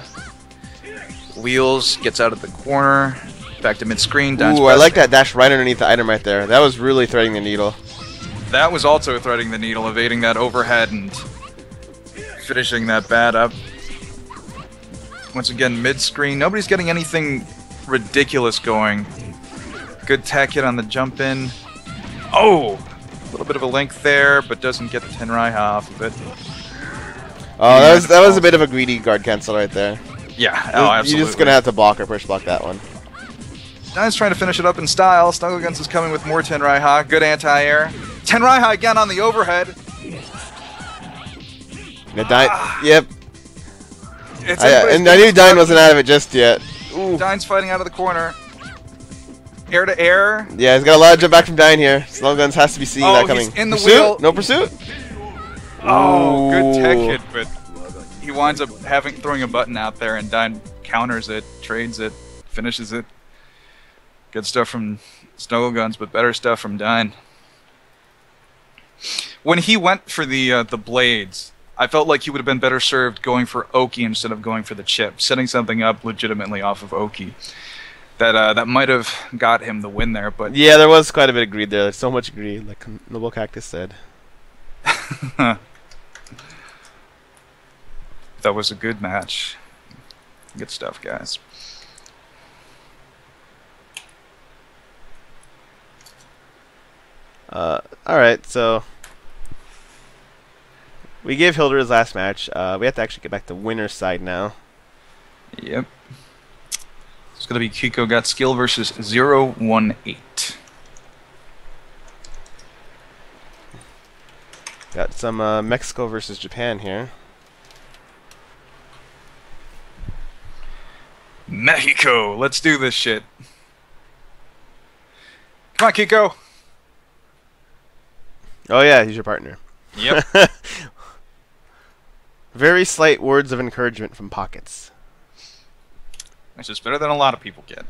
Wheels, gets out of the corner, back to mid-screen. Ooh, I like that dash right underneath the item right there. That was really threading the needle. That was also threading the needle, evading that overhead and finishing that bat up. Once again, mid-screen. Nobody's getting anything ridiculous going. Good tech hit on the jump in. Oh! A little bit of a length there, but doesn't get the Tenrai off of it. Oh, that was a bit of a greedy guard cancel right there. Yeah, oh, absolutely. You're just going to have to block or push block that one. Dine's trying to finish it up in style. Snuggleguns is coming with more Tenrai. Good anti-air. Tenrai again on the overhead. Yep. And I knew Dine wasn't out of it just yet. Ooh. Dine's fighting out of the corner. Air to air. Yeah, he's got a lot of jump back from Dine here. Snuggleguns has to be seeing that coming. He's in the pursuit? wheel. No pursuit? Oh, good tech hit, but he winds up throwing a button out there, and Dine counters it, trades it, finishes it. Good stuff from Snuggleguns, but better stuff from Dine. When he went for the blades, I felt like he would have been better served going for Oki instead of going for the chip, setting something up legitimately off of Oki. That might have got him the win there, but yeah, there was quite a bit of greed there. There's so much greed, like Noble Cactus said. That was a good match. Good stuff, guys. Alright, so we gave Hilder his last match. We have to actually get back to winner's side now. Yep. It's going to be Kiko got skill versus 018. Got some Mexico versus Japan here. Mexico, let's do this shit. Come on, Kiko. Oh yeah, he's your partner. Yep. Very slight words of encouragement from Pockets. Which is better than a lot of people get.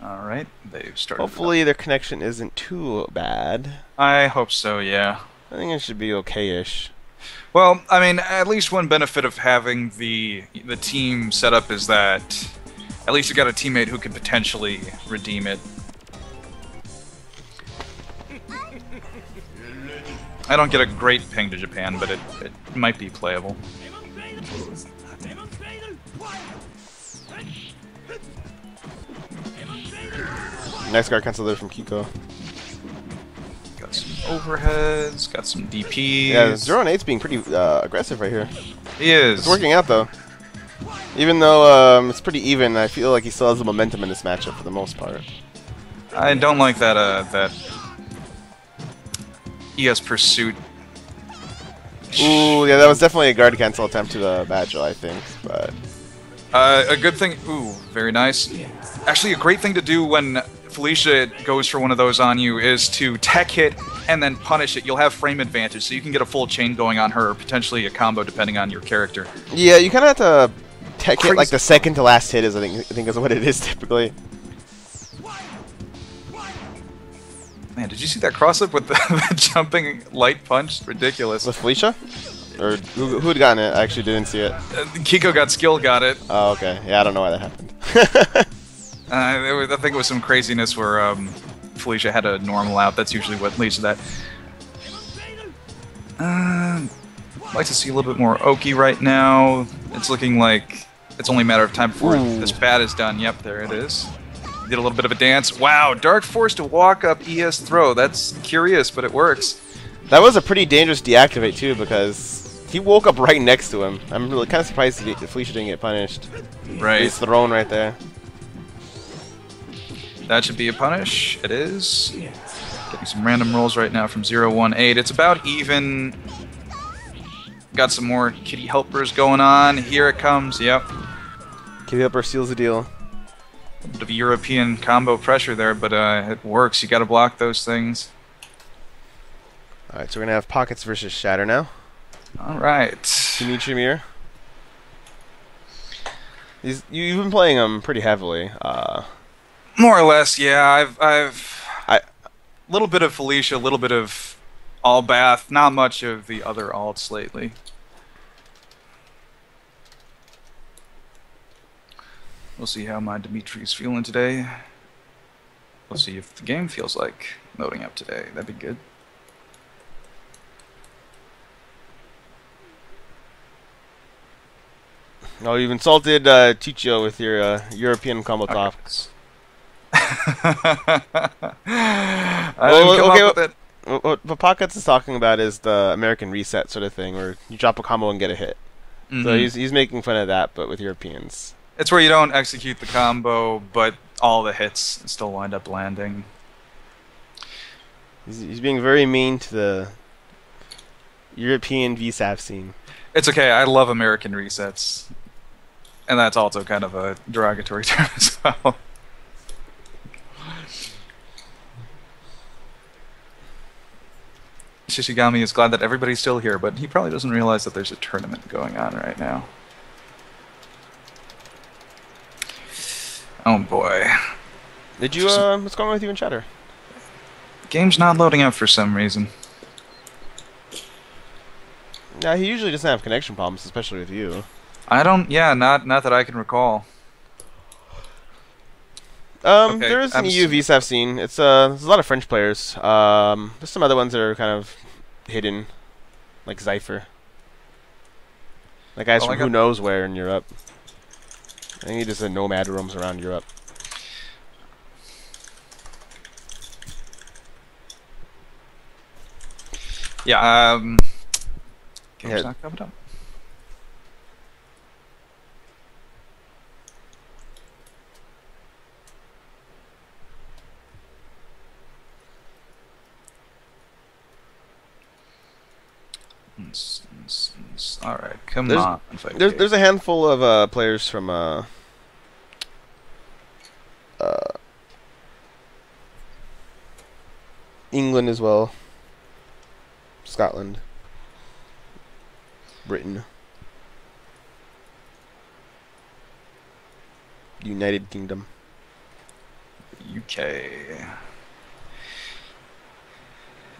Alright, they've started. Hopefully their connection isn't too bad. I hope so, yeah. I think it should be okay-ish. Well, I mean, at least one benefit of having the team set up is that at least you got a teammate who could potentially redeem it. I don't get a great ping to Japan, but it might be playable. Nice guard cancel there from Kiko. Got some overheads, got some DPs. Yeah, 0-8's being pretty aggressive right here. He is. It's working out though. Even though it's pretty even, I feel like he still has the momentum in this matchup for the most part. I don't like that that ES pursuit. Ooh, yeah, that was definitely a guard cancel attempt to the Badger, I think. But a good thing. Ooh, very nice. Actually, a great thing to do when Felicia goes for one of those on you is to tech hit and then punish it. You'll have frame advantage, so you can get a full chain going on her, or potentially a combo depending on your character. yeah, you kind of have to tech hit like the second to last hit is I think is what it is typically. Man, did you see that cross-up with the jumping light punch? Ridiculous. With Felicia? Or who had gotten it? I actually didn't see it. Kiko got skill, got it. Oh, okay. Yeah, I don't know why that happened. I think it was some craziness where Felicia had a normal out. That's usually what leads to that. I'd like to see a little bit more Oki right now. It's looking like it's only a matter of time before this bat is done. Yep, there it is. Did a little bit of a dance. Wow, Dark Force to walk up ES throw. That's curious, but it works. That was a pretty dangerous deactivate too, because he woke up right next to him. I'm really kind of surprised that Felicia didn't get punished. Right. He's thrown right there. That should be a punish. It is. Getting some random rolls right now from 0-1-8. It's about even. Got some more kitty helpers going on. Here it comes. Yep. Kitty Helper seals the deal. A bit of European combo pressure there, but it works. You got to block those things. Alright, so we're going to have Pockets versus Shatter now. Alright. Dimitri Mir. You've been playing him pretty heavily. More or less, yeah. A little bit of Felicia, a little bit of Allbath, not much of the other alts lately. We'll see how my Dimitri's feeling today. We'll see if the game feels like loading up today. That'd be good. Oh, you've insulted Chicho with your European combo top. What Pockets is talking about is the American reset sort of thing, where you drop a combo and get a hit. Mm-hmm. So he's making fun of that, but with Europeans. It's where you don't execute the combo, but all the hits still wind up landing. He's being very mean to the European VSAF scene. It's okay, I love American resets. And that's also kind of a derogatory term as well. Shishigami is glad that everybody's still here, but he probably doesn't realize that there's a tournament going on right now. Oh boy. Did you, what's going on with you and Chatter? Game's not loading up for some reason. Yeah, he usually doesn't have connection problems, especially with you. I don't, yeah, not that I can recall. Okay, there is an EU VSAF scene. It's there's a lot of French players. There's some other ones that are kind of hidden, like Zypher. Like guys from who knows where in Europe. I think he just a nomad roams around Europe. Yeah, game's yeah. not coming up. All right, come there's, on. There's a handful of players from England as well, Scotland, Britain, United Kingdom, UK.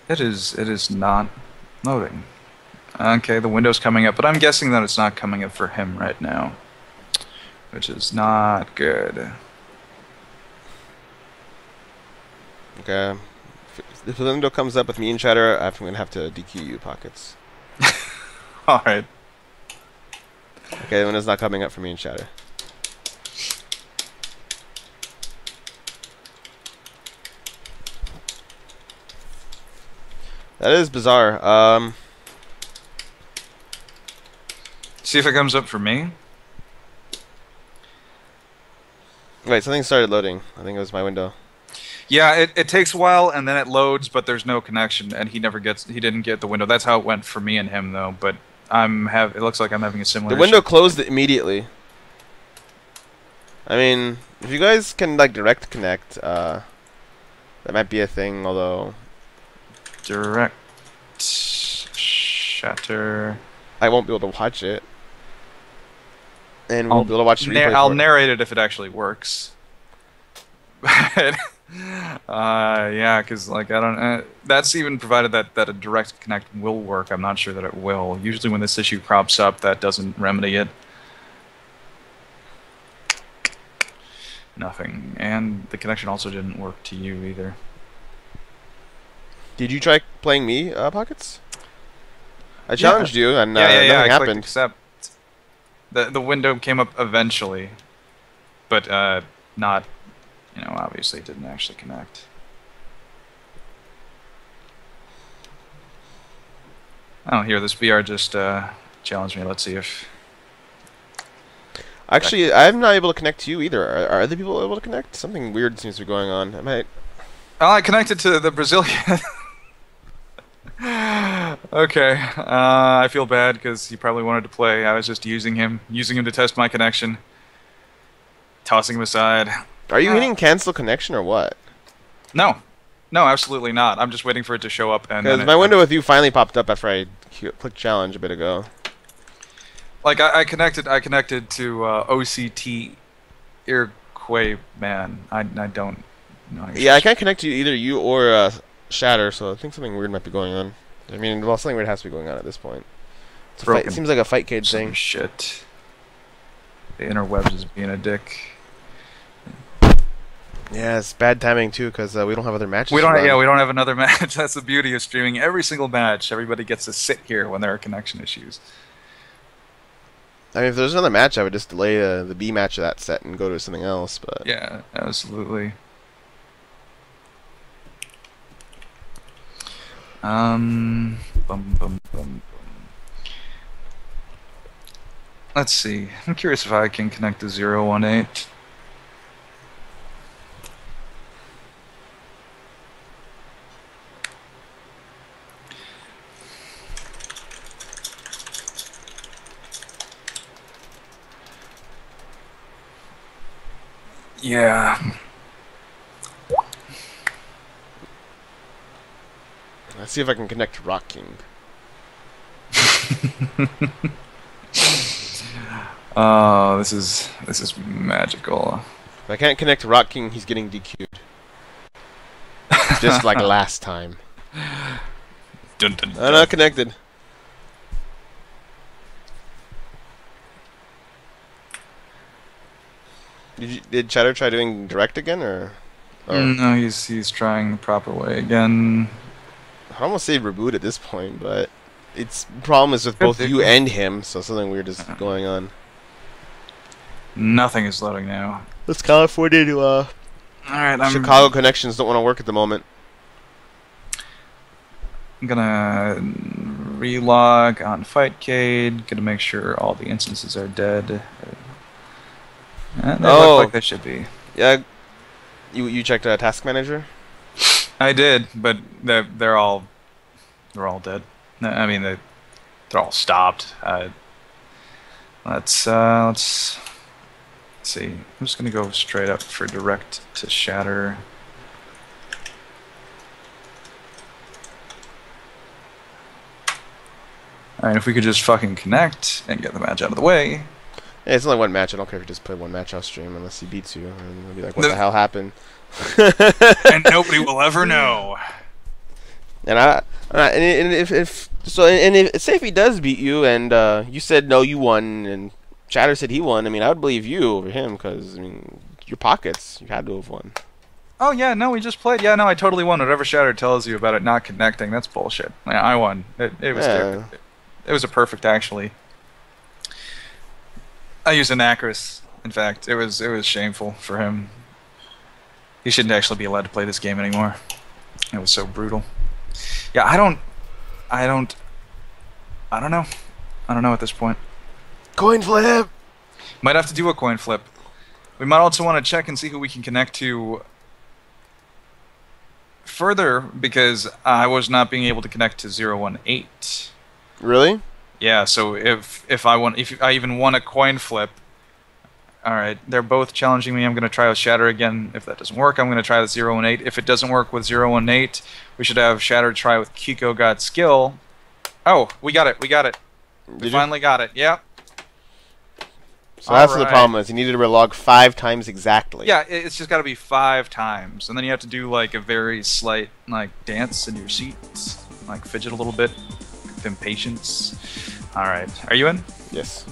It is not loading. Okay, the window's coming up, but I'm guessing that it's not coming up for him right now, which is not good. Okay. If the window comes up with me and Shatter, I'm going to have to DQ you, Pockets. Alright. Okay, the window's not coming up for me and Shatter. That is bizarre. See if it comes up for me. Wait, something started loading. I think it was my window. Yeah, it takes a while and then it loads, but there's no connection, and he didn't get the window. That's how it went for me and him though. But it looks like I'm having a similar. The window issue. closed immediately. I mean, if you guys can like direct connect, that might be a thing. Although direct shatter, I won't be able to watch it, and we won't be able to watch the replay. I'll narrate it if it actually works. Yeah, because like I don't. That's even provided that a direct connect will work. I'm not sure that it will. Usually, when this issue crops up, that doesn't remedy it. Nothing, and the connection also didn't work to you either. Did you try playing me, Pockets? I challenged you, and nothing happened. I clicked accept. The window came up eventually, but not. You know, obviously it didn't actually connect. Oh, here, this BR just challenged me. Let's see if... Actually, I'm not able to connect to you either. Are other people able to connect? Something weird seems to be going on. Oh, I connected to the Brazilian. Okay, I feel bad because he probably wanted to play. I was just using him to test my connection. Tossing him aside. Are you hitting cancel connection or what? No, absolutely not. I'm just waiting for it to show up. Because my window with you finally popped up after I clicked challenge a bit ago. Like I connected to OCT Iroquois man. I don't know. Yeah, I can't connect to either you or Shatter, so I think something weird might be going on. I mean, well, something weird has to be going on at this point. It seems like a FightCade thing. Shit. The interwebs is being a dick. Yeah, it's bad timing too, because we don't have other matches. We don't have another match. That's the beauty of streaming every single match. Everybody gets to sit here when there are connection issues. I mean, if there's another match, I would just delay the B match of that set and go to something else. But yeah, absolutely. Let's see. I'm curious if I can connect to 018. Yeah. Let's see if I can connect to Rock King. Oh, this is magical. If I can't connect to Rock King, he's getting DQ'd. Just like last time. Dun, dun, dun. I'm not connected. Did Cheddar try doing direct again, or? No, he's trying the proper way again. I almost say reboot at this point, but its problem is with both you and him, so something weird is going on. Nothing is loading now. Let's California to Alright, Chicago connections don't want to work at the moment. I'm gonna relog on FightCade. Gonna make sure all the instances are dead. They look like they should be. Yeah, you checked Task Manager? I did, but they're all dead. I mean, They're all stopped. Let's see. I'm just gonna go straight up for direct to shatter. Alright, if we could just fucking connect and get the match out of the way. Yeah, it's only one match. I don't care if you just play one match off stream unless he beats you. And you'll be like, what the hell happened? And nobody will ever know. And if say if he does beat you and you said no, you won, and Chatter said he won, I mean, I would believe you over him because I mean, your pockets, you had to have won. Oh yeah, no, we just played. Yeah, no, I totally won. Whatever Shatter tells you about it not connecting, that's bullshit. Yeah, I won. It was stupid. It was a perfect, actually. I used Anacris. In fact, it was shameful for him. He shouldn't actually be allowed to play this game anymore. It was so brutal. Yeah, I don't know. I don't know at this point. Coin flip. Might have to do a coin flip. We might also want to check and see who we can connect to further, because I was not being able to connect to 018. Really? Yeah, so if I even won a coin flip, all right, they're both challenging me. I'm going to try with Shatter again. If that doesn't work, I'm going to try with 018. If it doesn't work with 018, we should have Shatter try with Kiko Got Skill. Oh, we got it. We finally got it. Yep. So that's what the problem is. You needed to relog 5 times exactly. Yeah, it's just got to be 5 times, and then you have to do like a very slight like dance in your seat, like fidget a little bit, with impatience. All right, are you in? Yes.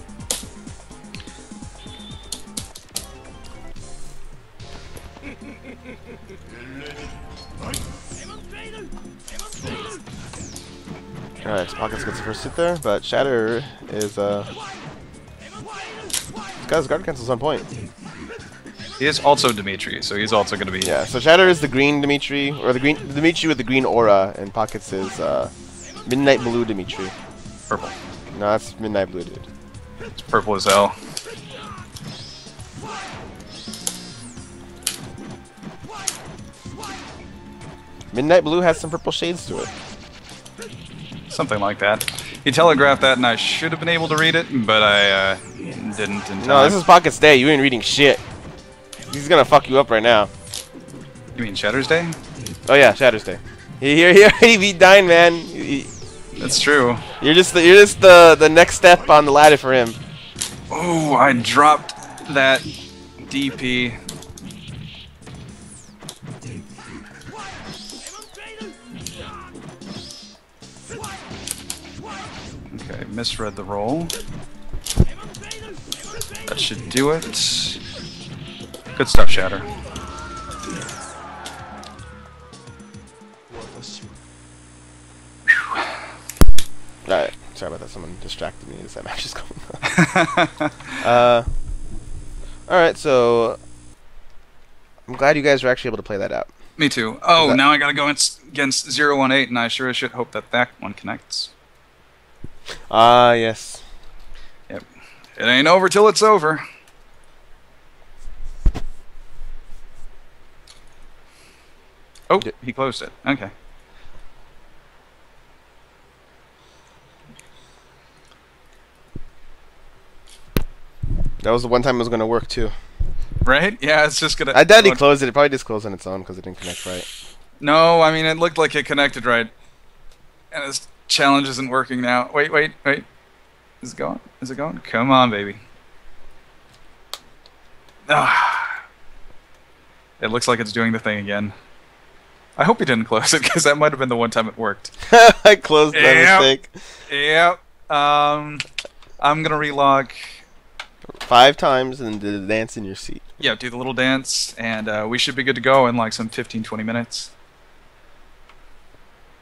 Alright, so Pockets gets the first hit there, but Shatter is this guy's guard cancels on point. He is also Dimitri, so he's also going to be... Yeah, so Shatter is the green Dimitri, or the Dimitri with the green aura, and Pockets is Midnight Blue Dimitri. Purple. No, that's Midnight Blue, dude. It's purple as hell. Midnight Blue has some purple shades to it. Something like that. He telegraphed that, and I should have been able to read it, but I didn't in time. No, this is Pocket's day. You ain't reading shit. He's gonna fuck you up right now. You mean Shatter's Day? Oh yeah, Shatter's Day. He already beat Dine, man. That's true. You're just the next step on the ladder for him. Oh, I dropped that DP. Okay, misread the roll. That should do it. Good stuff, Shatter. Alright, sorry about that. Someone distracted me as that match is going on. Alright, so I'm glad you guys were actually able to play that out. Me too. Oh, now I gotta go against 018, and I sure as shit hope that one connects. Yes. Yep. It ain't over till it's over. Oh, he closed it. Okay. That was the one time it was going to work, too. Right? Yeah, it's just going to... I doubt he closed it. It probably just closed on its own because it didn't connect right. No, I mean, it looked like it connected right. And his challenge isn't working now. Wait. Is it going? Is it going? Come on, baby. Ah. It looks like it's doing the thing again. I hope he didn't close it, because that might have been the one time it worked. I closed that mistake. Yep. I'm going to relog... 5 times and do the dance in your seat. Yeah, do the little dance, and we should be good to go in like some 15-20 minutes.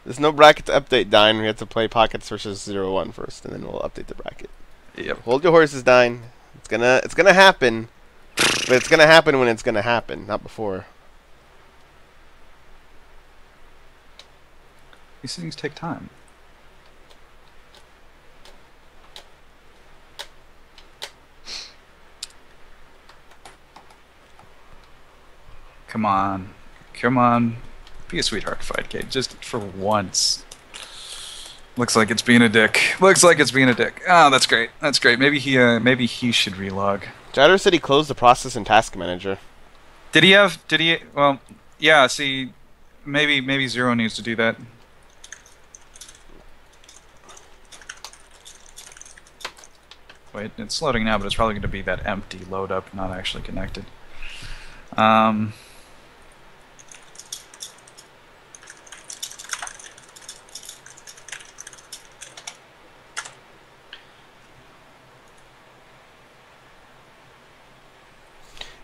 There's no bracket to update, Dine. We have to play Pockets versus 01 first, and then we'll update the bracket. Yep. Hold your horses, Dine. It's gonna happen, but it's gonna happen when it's gonna happen, not before. These things take time. Come on. Be a sweetheart, FightCade, just for once. Looks like it's being a dick. Looks like it's being a dick. Oh, that's great. That's great. Maybe he should relog. Jatter said he closed the process in Task Manager. Did he? Well, yeah. See, maybe Zero needs to do that. Wait, it's loading now, but it's probably going to be that empty load up, not actually connected.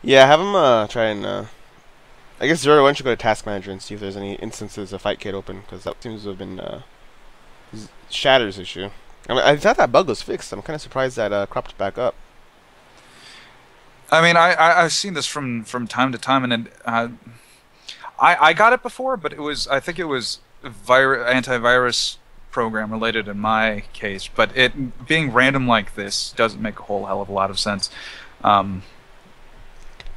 Yeah, have him try and. I guess Zero, why don't you go to Task Manager and see if there's any instances of FightCade open, because that seems to have been Shatter's issue. I mean, I thought that bug was fixed. I'm kind of surprised that cropped back up. I mean, I've seen this from time to time, and I got it before, but I think it was antivirus program related in my case. But it being random like this doesn't make a whole hell of a lot of sense.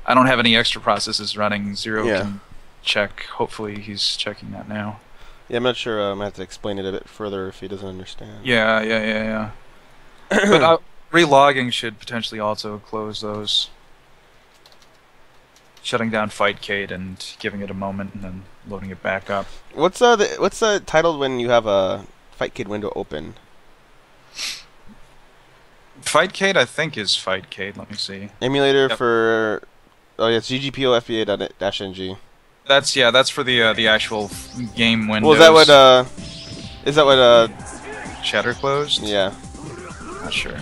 I don't have any extra processes running. Zero can check. Hopefully, he's checking that now. Yeah, I'm not sure. I might have to explain it a bit further if he doesn't understand. Yeah. But relogging should potentially also close those. Shutting down FightCade and giving it a moment and then loading it back up. What's the title when you have a FightCade window open? FightCade, I think, is FightCade. Let me see. Emulator for. Oh yeah, it's ggpo.fba.ng. That's for the actual game window. Well, is that what Shatter closed? Yeah. Not sure.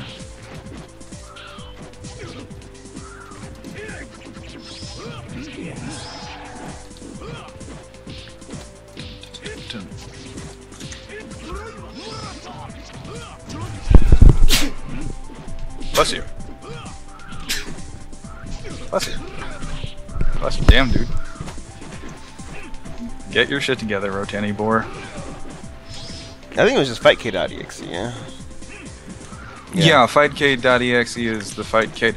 Bless you. Bless you. Bless you. Damn, dude. Get your shit together, Rotani Boar. I think it was just FightCade.exe, yeah? Yeah, FightCade.exe is the FightCade.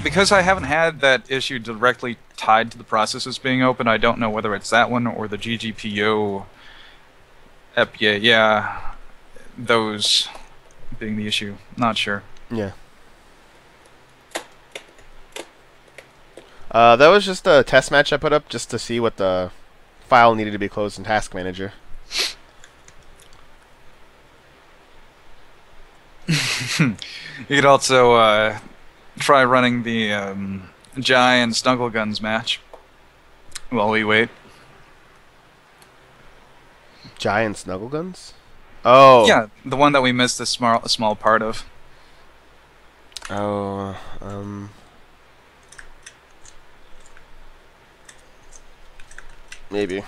Because I haven't had that issue directly tied to the processes being open, I don't know whether it's that one or the GGPO FBA. Yeah, those being the issue. Not sure. Yeah. That was just a test match I put up just to see what the file needed to be closed in Task Manager. You could also try running the Jai and Snuggle Guns match while we wait. Jai and Snuggle Guns? Oh. Yeah, the one that we missed a small part of. Oh, maybe.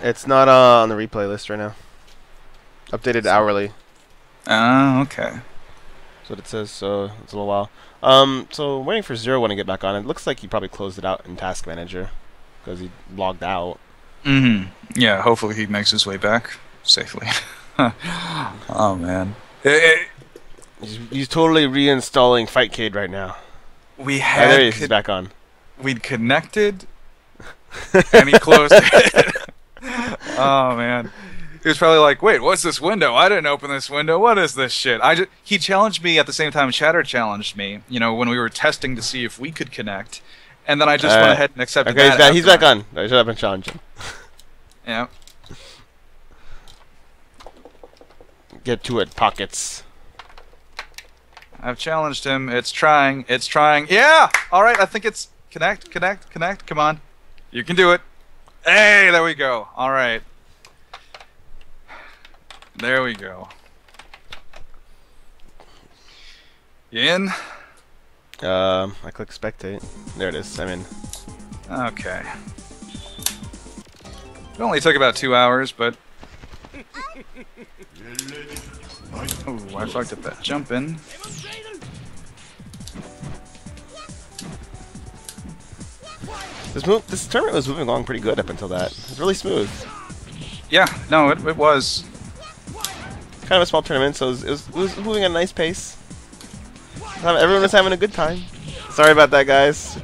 It's not on the replay list right now. Updated hourly. Oh, okay. That's what it says, so it's a little while. So waiting for Zero One to get back on. It looks like he probably closed it out in Task Manager because he logged out. Mm-hmm. Yeah, hopefully he makes his way back safely. Oh, man. He's totally reinstalling FightCade right now. We had... there he is, he's back on. We'd connected, and he closed it. Oh, man. He was probably like, wait, what's this window? I didn't open this window. What is this shit? He challenged me at the same time Shatter challenged me, you know, when we were testing to see if we could connect. And then I just went ahead and accepted that. Okay, he's back on. Shut up and challenge him. Yeah. Get to it, Pockets. I've challenged him. It's trying. It's trying. Yeah! Alright, I think it's... Connect. Come on. You can do it. Hey, there we go. Alright. There we go. You in? I click spectate. There it is. I'm in. Okay. It only took about 2 hours, but... Oh, I fucked up that jump in. This tournament was moving along pretty good up until that. It was really smooth. Yeah, no, it was. Kind of a small tournament, so it was moving at a nice pace. Everyone was having a good time. Sorry about that, guys.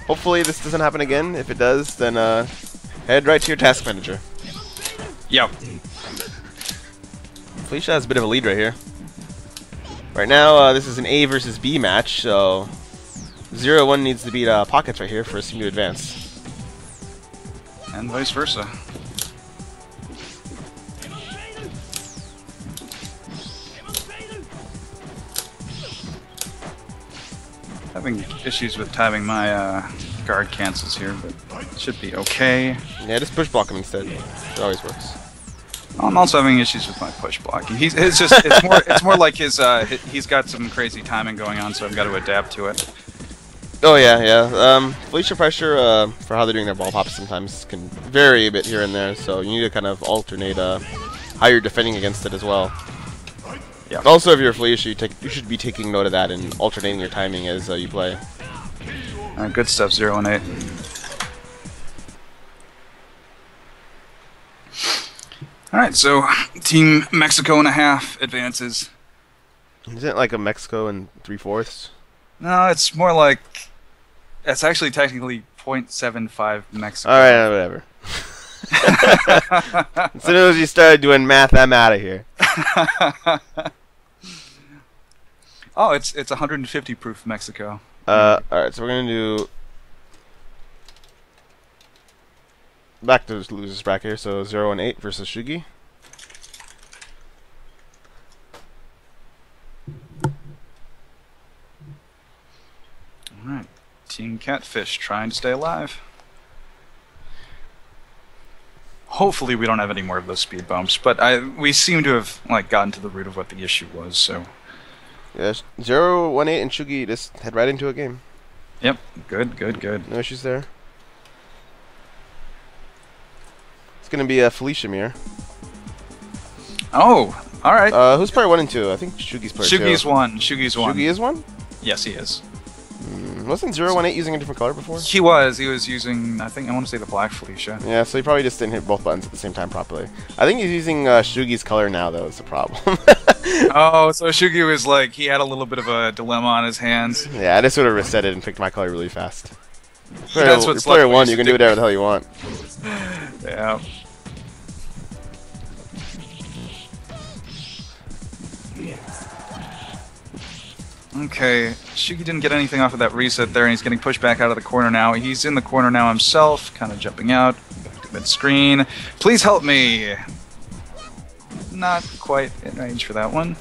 Hopefully this doesn't happen again. If it does, then head right to your task manager. Yep. Felicia has a bit of a lead right here. Right now, this is an A versus B match, so 0-1 needs to beat Pockets right here for his team to advance. And vice versa. Having issues with timing my guard cancels here, but it should be okay. Yeah, just push block him instead. It always works. I'm also having issues with my push blocking. It's more like he's got some crazy timing going on, so I've got to adapt to it. Oh yeah. Felicia pressure for how they're doing their ball pops sometimes can vary a bit here and there, so you need to kind of alternate how you're defending against it as well. Yeah. Also, if you're Felicia, you should be taking note of that and alternating your timing as you play. Good stuff, 0 and 8. Alright, so Team Mexico and a half advances. Isn't it like a Mexico and 3/4? No, it's more like... It's actually technically 0.75 Mexico. Alright, whatever. As soon as you started doing math, I'm out of here. Oh, it's 150 proof Mexico. Alright, so we're gonna do back to the losers bracket here, so 0 and 8 versus Shugi. Alright. Team Catfish trying to stay alive. Hopefully we don't have any more of those speed bumps, but we seem to have gotten to the root of what the issue was, so. Yes, 0, 1, 8, and Shugi just head right into a game. Yep, good. No issues there. It's gonna be a Felicia mirror. Oh, alright. Who's player 1 and 2? I think Shugi's player 2. Shugi's 1. Shugi's 1. Shugi is 1? Yes, he is. Wasn't 0, 1, 8 using a different color before? He was using, I want to say the black Felicia. Yeah, so he probably just didn't hit both buttons at the same time properly. I think he's using Shugi's color now, though, is the problem. Oh, so Shugi was he had a little bit of a dilemma on his hands. Yeah, I just would have reset it and picked my color really fast. That's what's player 1, you can do whatever the hell you want. Yeah. Okay, Shugi didn't get anything off of that reset there, and he's getting pushed back out of the corner now. He's in the corner now himself, kind of jumping out, back to mid-screen. Please help me! Not quite in range for that one.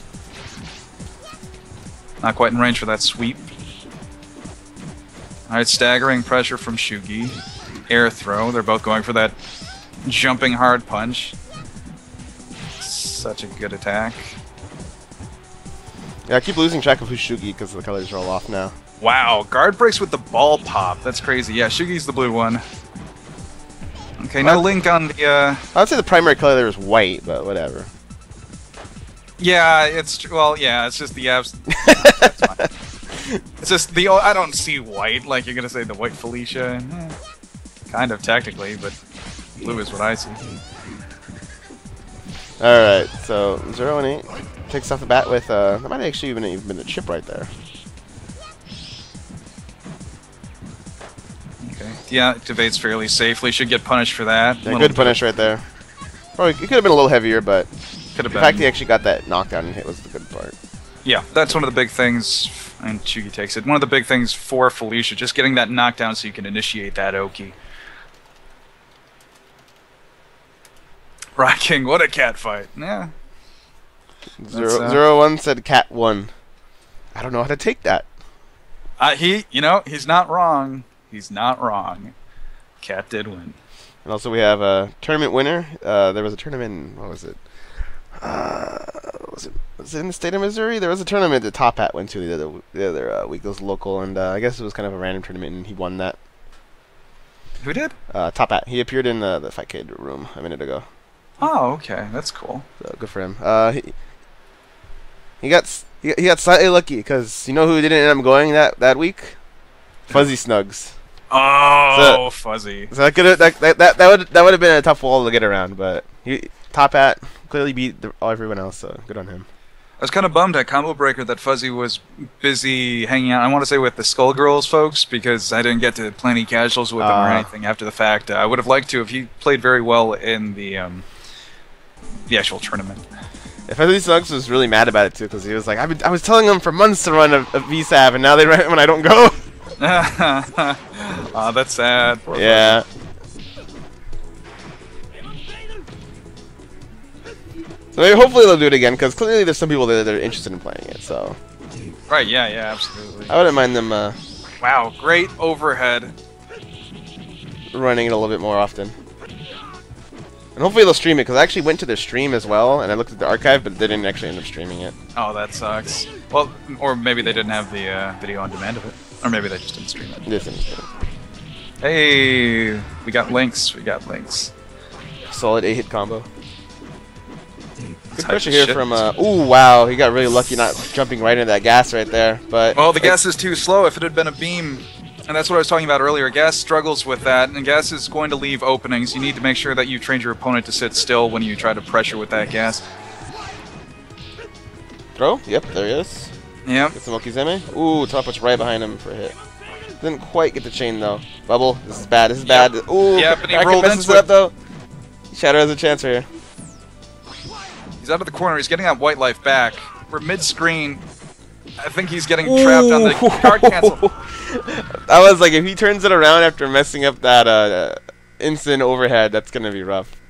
Not quite in range for that sweep. Alright, staggering pressure from Shugi. Air throw, they're both going for that jumping hard punch. Such a good attack. Yeah, I keep losing track of who's Shugi because the colors are all off now. Wow, guard breaks with the ball pop. That's crazy. Yeah, Shugi's the blue one. Okay, no link on the... I'd say the primary color there is white, but whatever. Yeah, it's just the abs. That's fine. It's just the... I don't see white, like you're going to say the white Felicia. Kind of, technically, but blue is what I see. Alright, so 0 and 8 takes off the bat with, that might actually even been a chip right there. Okay, deactivates fairly safely, should get punished for that. Yeah, good punish right there. Probably, it could have been a little heavier, but the fact he actually got that knockdown and hit was the good part. Yeah, that's one of the big things, and Shugi takes it, one of the big things for Felicia, just getting that knockdown so you can initiate that Oki. Rock King, what a cat fight. Yeah. 0-1 said cat 1. I don't know how to take that. He's not wrong. He's not wrong. Cat did win. And also we have a tournament winner. There was a tournament, what was it? Was it in the state of Missouri? There was a tournament that Top Hat went to the other week. It was local, and I guess it was kind of a random tournament, and he won that. Who did? Top Hat. He appeared in the FightCade room a minute ago. Oh, okay, that's cool. So good for him. He got slightly lucky because you know who didn't end up going that week? Fuzzy Snugs. Oh, Fuzzy. So that would have been a tough wall to get around, but Top Hat clearly beat everyone else. So good on him. I was kind of bummed at Combo Breaker that Fuzzy was busy hanging out, I want to say with the Skullgirls folks, because I didn't get to play any casuals with him or anything after the fact. I would have liked to if he played very well in the actual tournament. Yeah, Fuzzy Suggs was really mad about it too, because he was like, I was telling them for months to run a VSAV, and now they run it when I don't go. That's sad. Poor yeah. Fuzzy. So maybe hopefully they'll do it again, because clearly there's some people there that are interested in playing it. So. Right. Yeah. Yeah. Absolutely. I wouldn't mind them. Wow. Great overhead. Running it a little bit more often. And hopefully they'll stream it, because I actually went to their stream as well, and I looked at the archive, but they didn't actually end up streaming it. Oh, that sucks. Well, or maybe they didn't have the video on demand of it, or maybe they just didn't stream it. They didn't stream it. Hey, we got links. We got links. Solid 8-hit combo. Good Type pressure of here shit. from, ooh, wow, he got really lucky not jumping right into that gas right there, but... Well, the gas is too slow. If it had been a beam, and that's what I was talking about earlier, gas struggles with that, and gas is going to leave openings. You need to make sure that you train your opponent to sit still when you try to pressure with that gas. Throw? Yep, there he is. Yep. Get some Okizeme. Ooh, top push right behind him for a hit. Didn't quite get the chain, though. Bubble, this is bad, this is bad. Ooh, Yep, and he Kraken rolled messes into it up, though. Shadow has a chance here. He's out of the corner. He's getting that white life back. We're mid-screen. I think he's getting trapped on the card cancel. I was like, if he turns it around after messing up that instant overhead, that's going to be rough.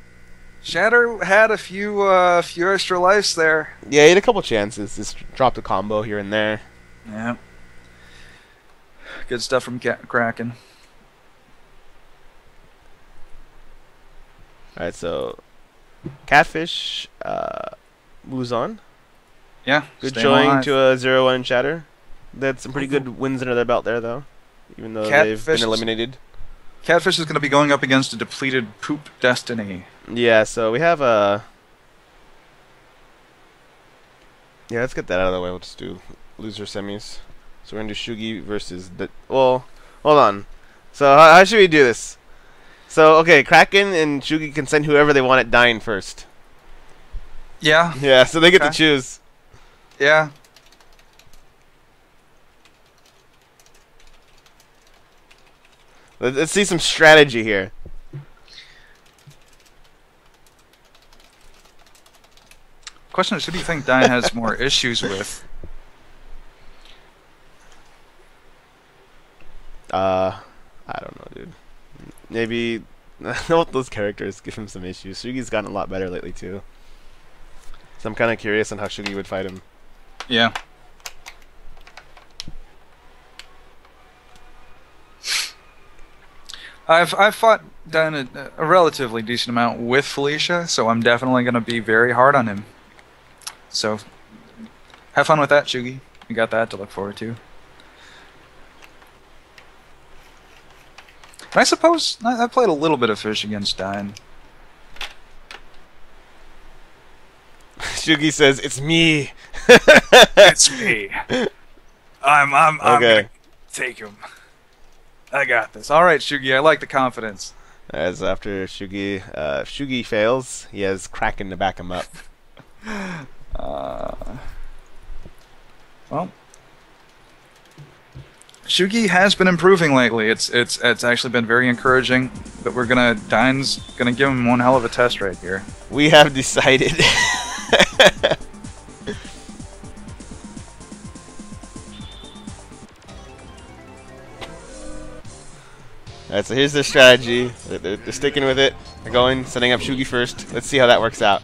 Shatter had a few extra lives there. Yeah, he had a couple chances. Just dropped a combo here and there. Yeah. Good stuff from Kraken. Alright, so Catfish moves on. Yeah. Good staying showing alive. to a 0-1 Shatter. They had some pretty good wins under their belt there, though. Even though they've been eliminated. Catfish is going to be going up against a depleted Poop Destiny. Yeah, so we have a... Yeah, let's get that out of the way. We'll just do loser semis. So we're going to do Shugi versus... Well, hold on. So how should we do this? So, okay, Kraken and Shugi can send whoever they want at Dying first. Yeah. Yeah, so they get to Okay. choose. Yeah. Let's see some strategy here. Question is, who do you think Dine has more issues with? I don't know, dude. Maybe both those characters give him some issues. Shugi's gotten a lot better lately, too. So I'm kind of curious on how Shugi would fight him. Yeah. I've fought Dine a relatively decent amount with Felicia, so I'm definitely going to be very hard on him. So, have fun with that, Shugi. You got that to look forward to. I suppose I played a little bit of Fish against Dine. Shugi says, "It's me." It's me. I'm Okay. gonna take him. I got this. All right, Shugi. I like the confidence. As after Shugi, if Shugi fails, he has Kraken to back him up. Well, Shugi has been improving lately. It's actually been very encouraging. But Dine's gonna give him one hell of a test right here. We have decided. Alright, so here's their strategy. They're sticking with it. They're going, setting up Shugi first. Let's see how that works out.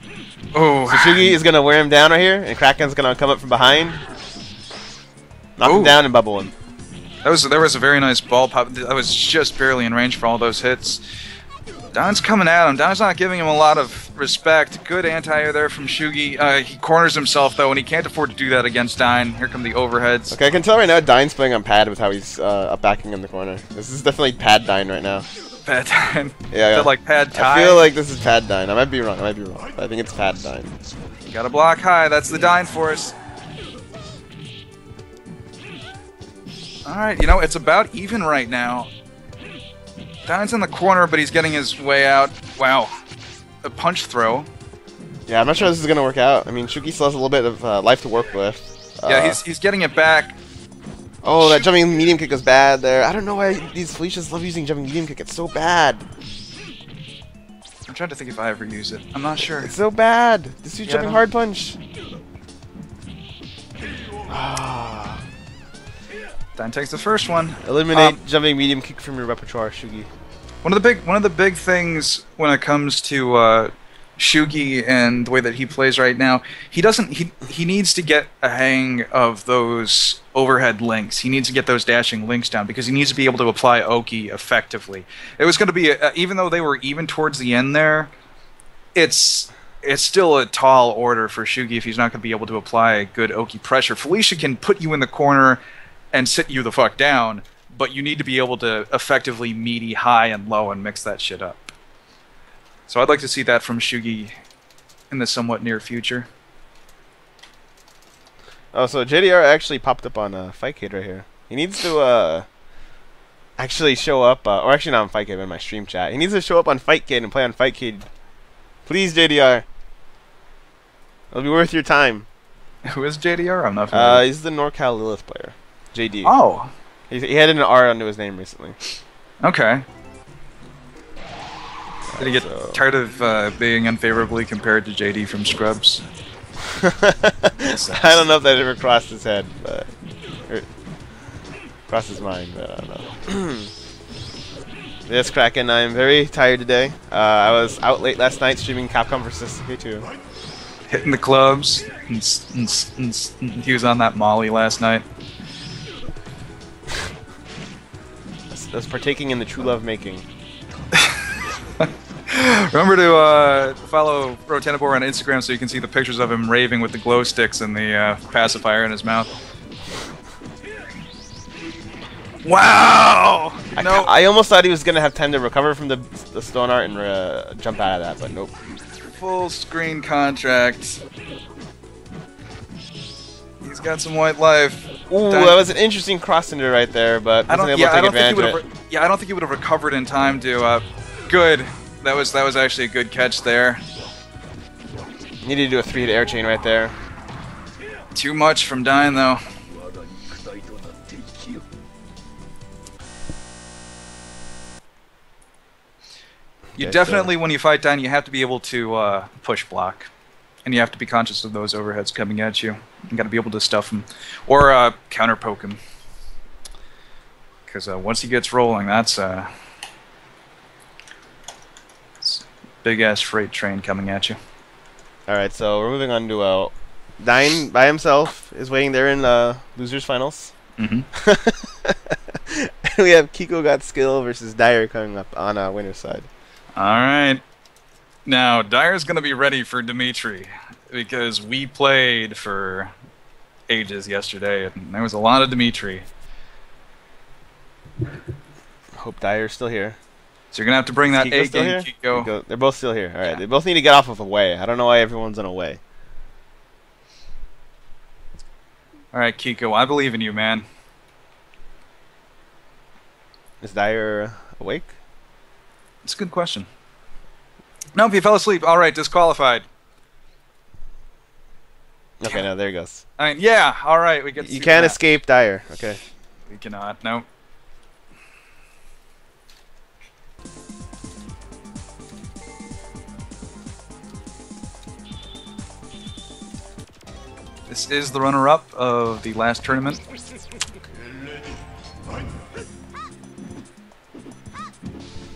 Oh, So Shugi is going to wear him down right here, and Kraken's going to come up from behind, knock him down, and bubble him. there was a very nice ball pop. I was just barely in range for all those hits. Don's coming at him. Don's not giving him a lot of respect. Good anti-air there from Shugi. He corners himself, though, and he can't afford to do that against Dine. Here come the overheads. Okay, I can tell right now Dine's playing on pad with how he's up backing in the corner. This is definitely pad Dine right now. Pad Dine. Yeah, Is yeah. that like Pad Tie? I feel like this is pad Dine. I might be wrong. But I think it's pad Dine. Gotta block high. That's the Dine force. Alright, you know, it's about even right now. Dine's in the corner, but he's getting his way out. Wow. A punch throw. Yeah, I'm not sure this is gonna work out. I mean, Shugi still has a little bit of life to work with. Yeah, he's getting it back. Oh, that jumping medium kick was bad there. I don't know why these Felicias love using jumping medium kick. It's so bad. I'm trying to think if I ever use it. I'm not sure. It's so bad. This dude's jumping hard punch. Dine takes the first one. Eliminate jumping medium kick from your repertoire, Shugi. One of the big things when it comes to Shugi and the way that he plays right now, he needs to get a hang of those overhead links. He needs to get those dashing links down because he needs to be able to apply Oki effectively. It was going to be even though they were even towards the end there, it's still a tall order for Shugi if he's not going to be able to apply good Oki pressure. Felicia can put you in the corner and sit you the fuck down, but you need to be able to effectively meaty high and low and mix that shit up. So I'd like to see that from Shugi in the somewhat near future. Oh, so JDR actually popped up on FightCade right here. He needs to actually show up, or actually not on FightCade, but in my stream chat. He needs to show up on FightCade and play on FightCade. Please, JDR. It'll be worth your time. Who is JDR? I'm not familiar. He's the NorCal Lilith player. JD. Oh. He had an R under his name recently. Okay. Did he get tired of being unfavorably compared to JD from Scrubs? I don't know if that ever crossed his head, but crossed his mind, but I don't know. Yes, Kraken, I'm very tired today. I was out late last night streaming Capcom vs. K2. Hitting the clubs. He was on that Molly last night. I was partaking in the true love making. Remember to follow Rotenabor on Instagram so you can see the pictures of him raving with the glow sticks and the pacifier in his mouth. Wow! I almost thought he was going to have time to recover from the stone art and jump out of that, but nope. Full screen contract. He's got some white life. Ooh, that was an interesting cross-ender right there, but I don't think he would have recovered in time to. Good. That was actually a good catch there. Needed to do a 3-hit air chain right there. Too much from Dine though. You definitely, when you fight Dine, you have to be able to push block. And you have to be conscious of those overheads coming at you. You got to be able to stuff him. Or counter poke him. Because once he gets rolling, that's a big-ass freight train coming at you. Alright, so we're moving on to Dine by himself is waiting there in Losers Finals. Mm-hmm. We have Kiko Got Skill versus Dyer coming up on winner's side. Alright. Now, Dyer's going to be ready for Dimitri, because we played for ages yesterday, and there was a lot of Dimitri. Hope Dyer's still here. So you're going to have to bring that A game, Kiko. They're both still here. Alright, yeah. They both need to get off of away. I don't know why everyone's on away. Alright, Kiko, I believe in you, man. Is Dyer awake? That's a good question. Nope, he fell asleep. Alright, disqualified. Okay, no, there he goes. I mean, yeah, alright, we get to You can't escape Dyer. Okay. We cannot, no. This is the runner-up of the last tournament.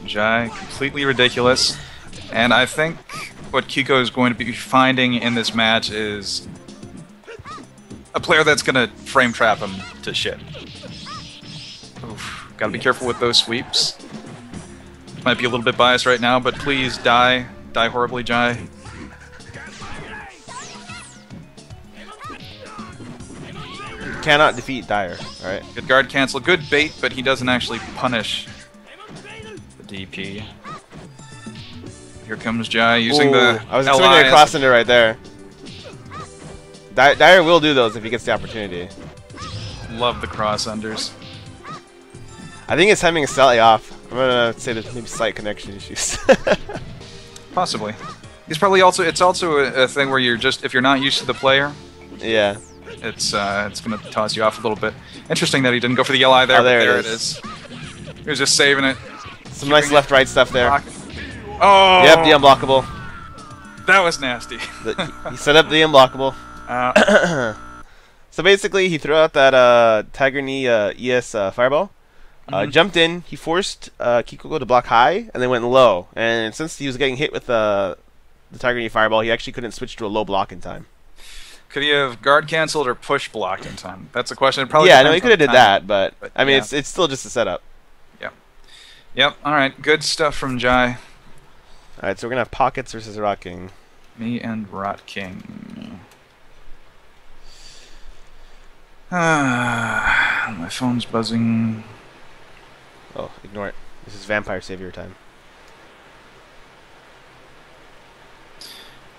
Jai, completely ridiculous. And I think what Kiko is going to be finding in this match is a player that's going to frame trap him to shit. Oof, gotta be careful with those sweeps. Might be a little bit biased right now, but please die. Die horribly, Jai. You cannot defeat Dyer, alright? Good guard cancel. Good bait, but he doesn't actually punish the DP. Here comes Jai using the I was expecting a cross-ender right there. Dyer will do those if he gets the opportunity. Love the cross-unders. I think his timing is slightly off. I'm going to say there's maybe slight connection issues. Possibly. He's probably also. It's also a thing where you're just if you're not used to the player. Yeah. It's gonna toss you off a little bit. Interesting that he didn't go for the yellow eye there. Oh, there but it is. He was just saving it. Some nice left-right stuff there. Oh. Yep, the unblockable. That was nasty. He set up the unblockable. So basically, he threw out that Tiger Knee ES fireball. Jumped in. He forced Kiko to block high, and then went low. And since he was getting hit with the Tiger Knee fireball, he actually couldn't switch to a low block in time. Could he have guard canceled or push blocked in time? That's a question. It probably yeah, no, he could have did that, but I mean, yeah. it's still just a setup. Yep. Yep. All right. Good stuff from Jai. All right, so we're gonna have Pockets versus Rot King. Me and Rot King. My phone's buzzing. Oh, ignore it. This is Vampire Savior time.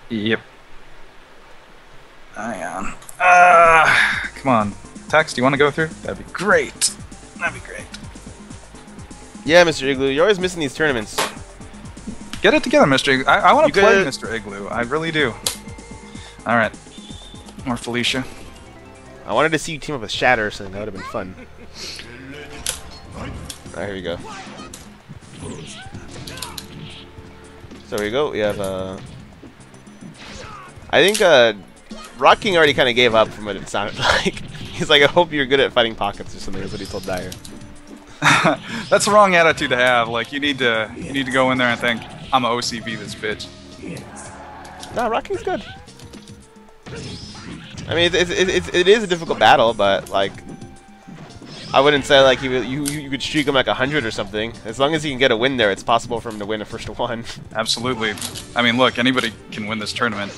Yep. Come on. Text, do you want to go through? That'd be great. That'd be great. Yeah, Mr. Igloo, you're always missing these tournaments. Get it together, Mr. Igloo. I want to play Mr. Igloo. I really do. Alright. More Felicia. I wanted to see you team up with Shatter or something. That would have been fun. Alright, here we go. So here we go. We have, I think, Rot King already kind of gave up from what it sounded like. He's like, I hope you're good at fighting Pockets or something, is what he told Dyer. That's the wrong attitude to have. Like, you need to go in there and think, I'm a OCV this bitch. No, Rot King's good. I mean, it is a difficult battle, but, like, I wouldn't say, like, you could streak him like 100 or something. As long as he can get a win there, it's possible for him to win a first one. Absolutely. I mean, look, anybody can win this tournament.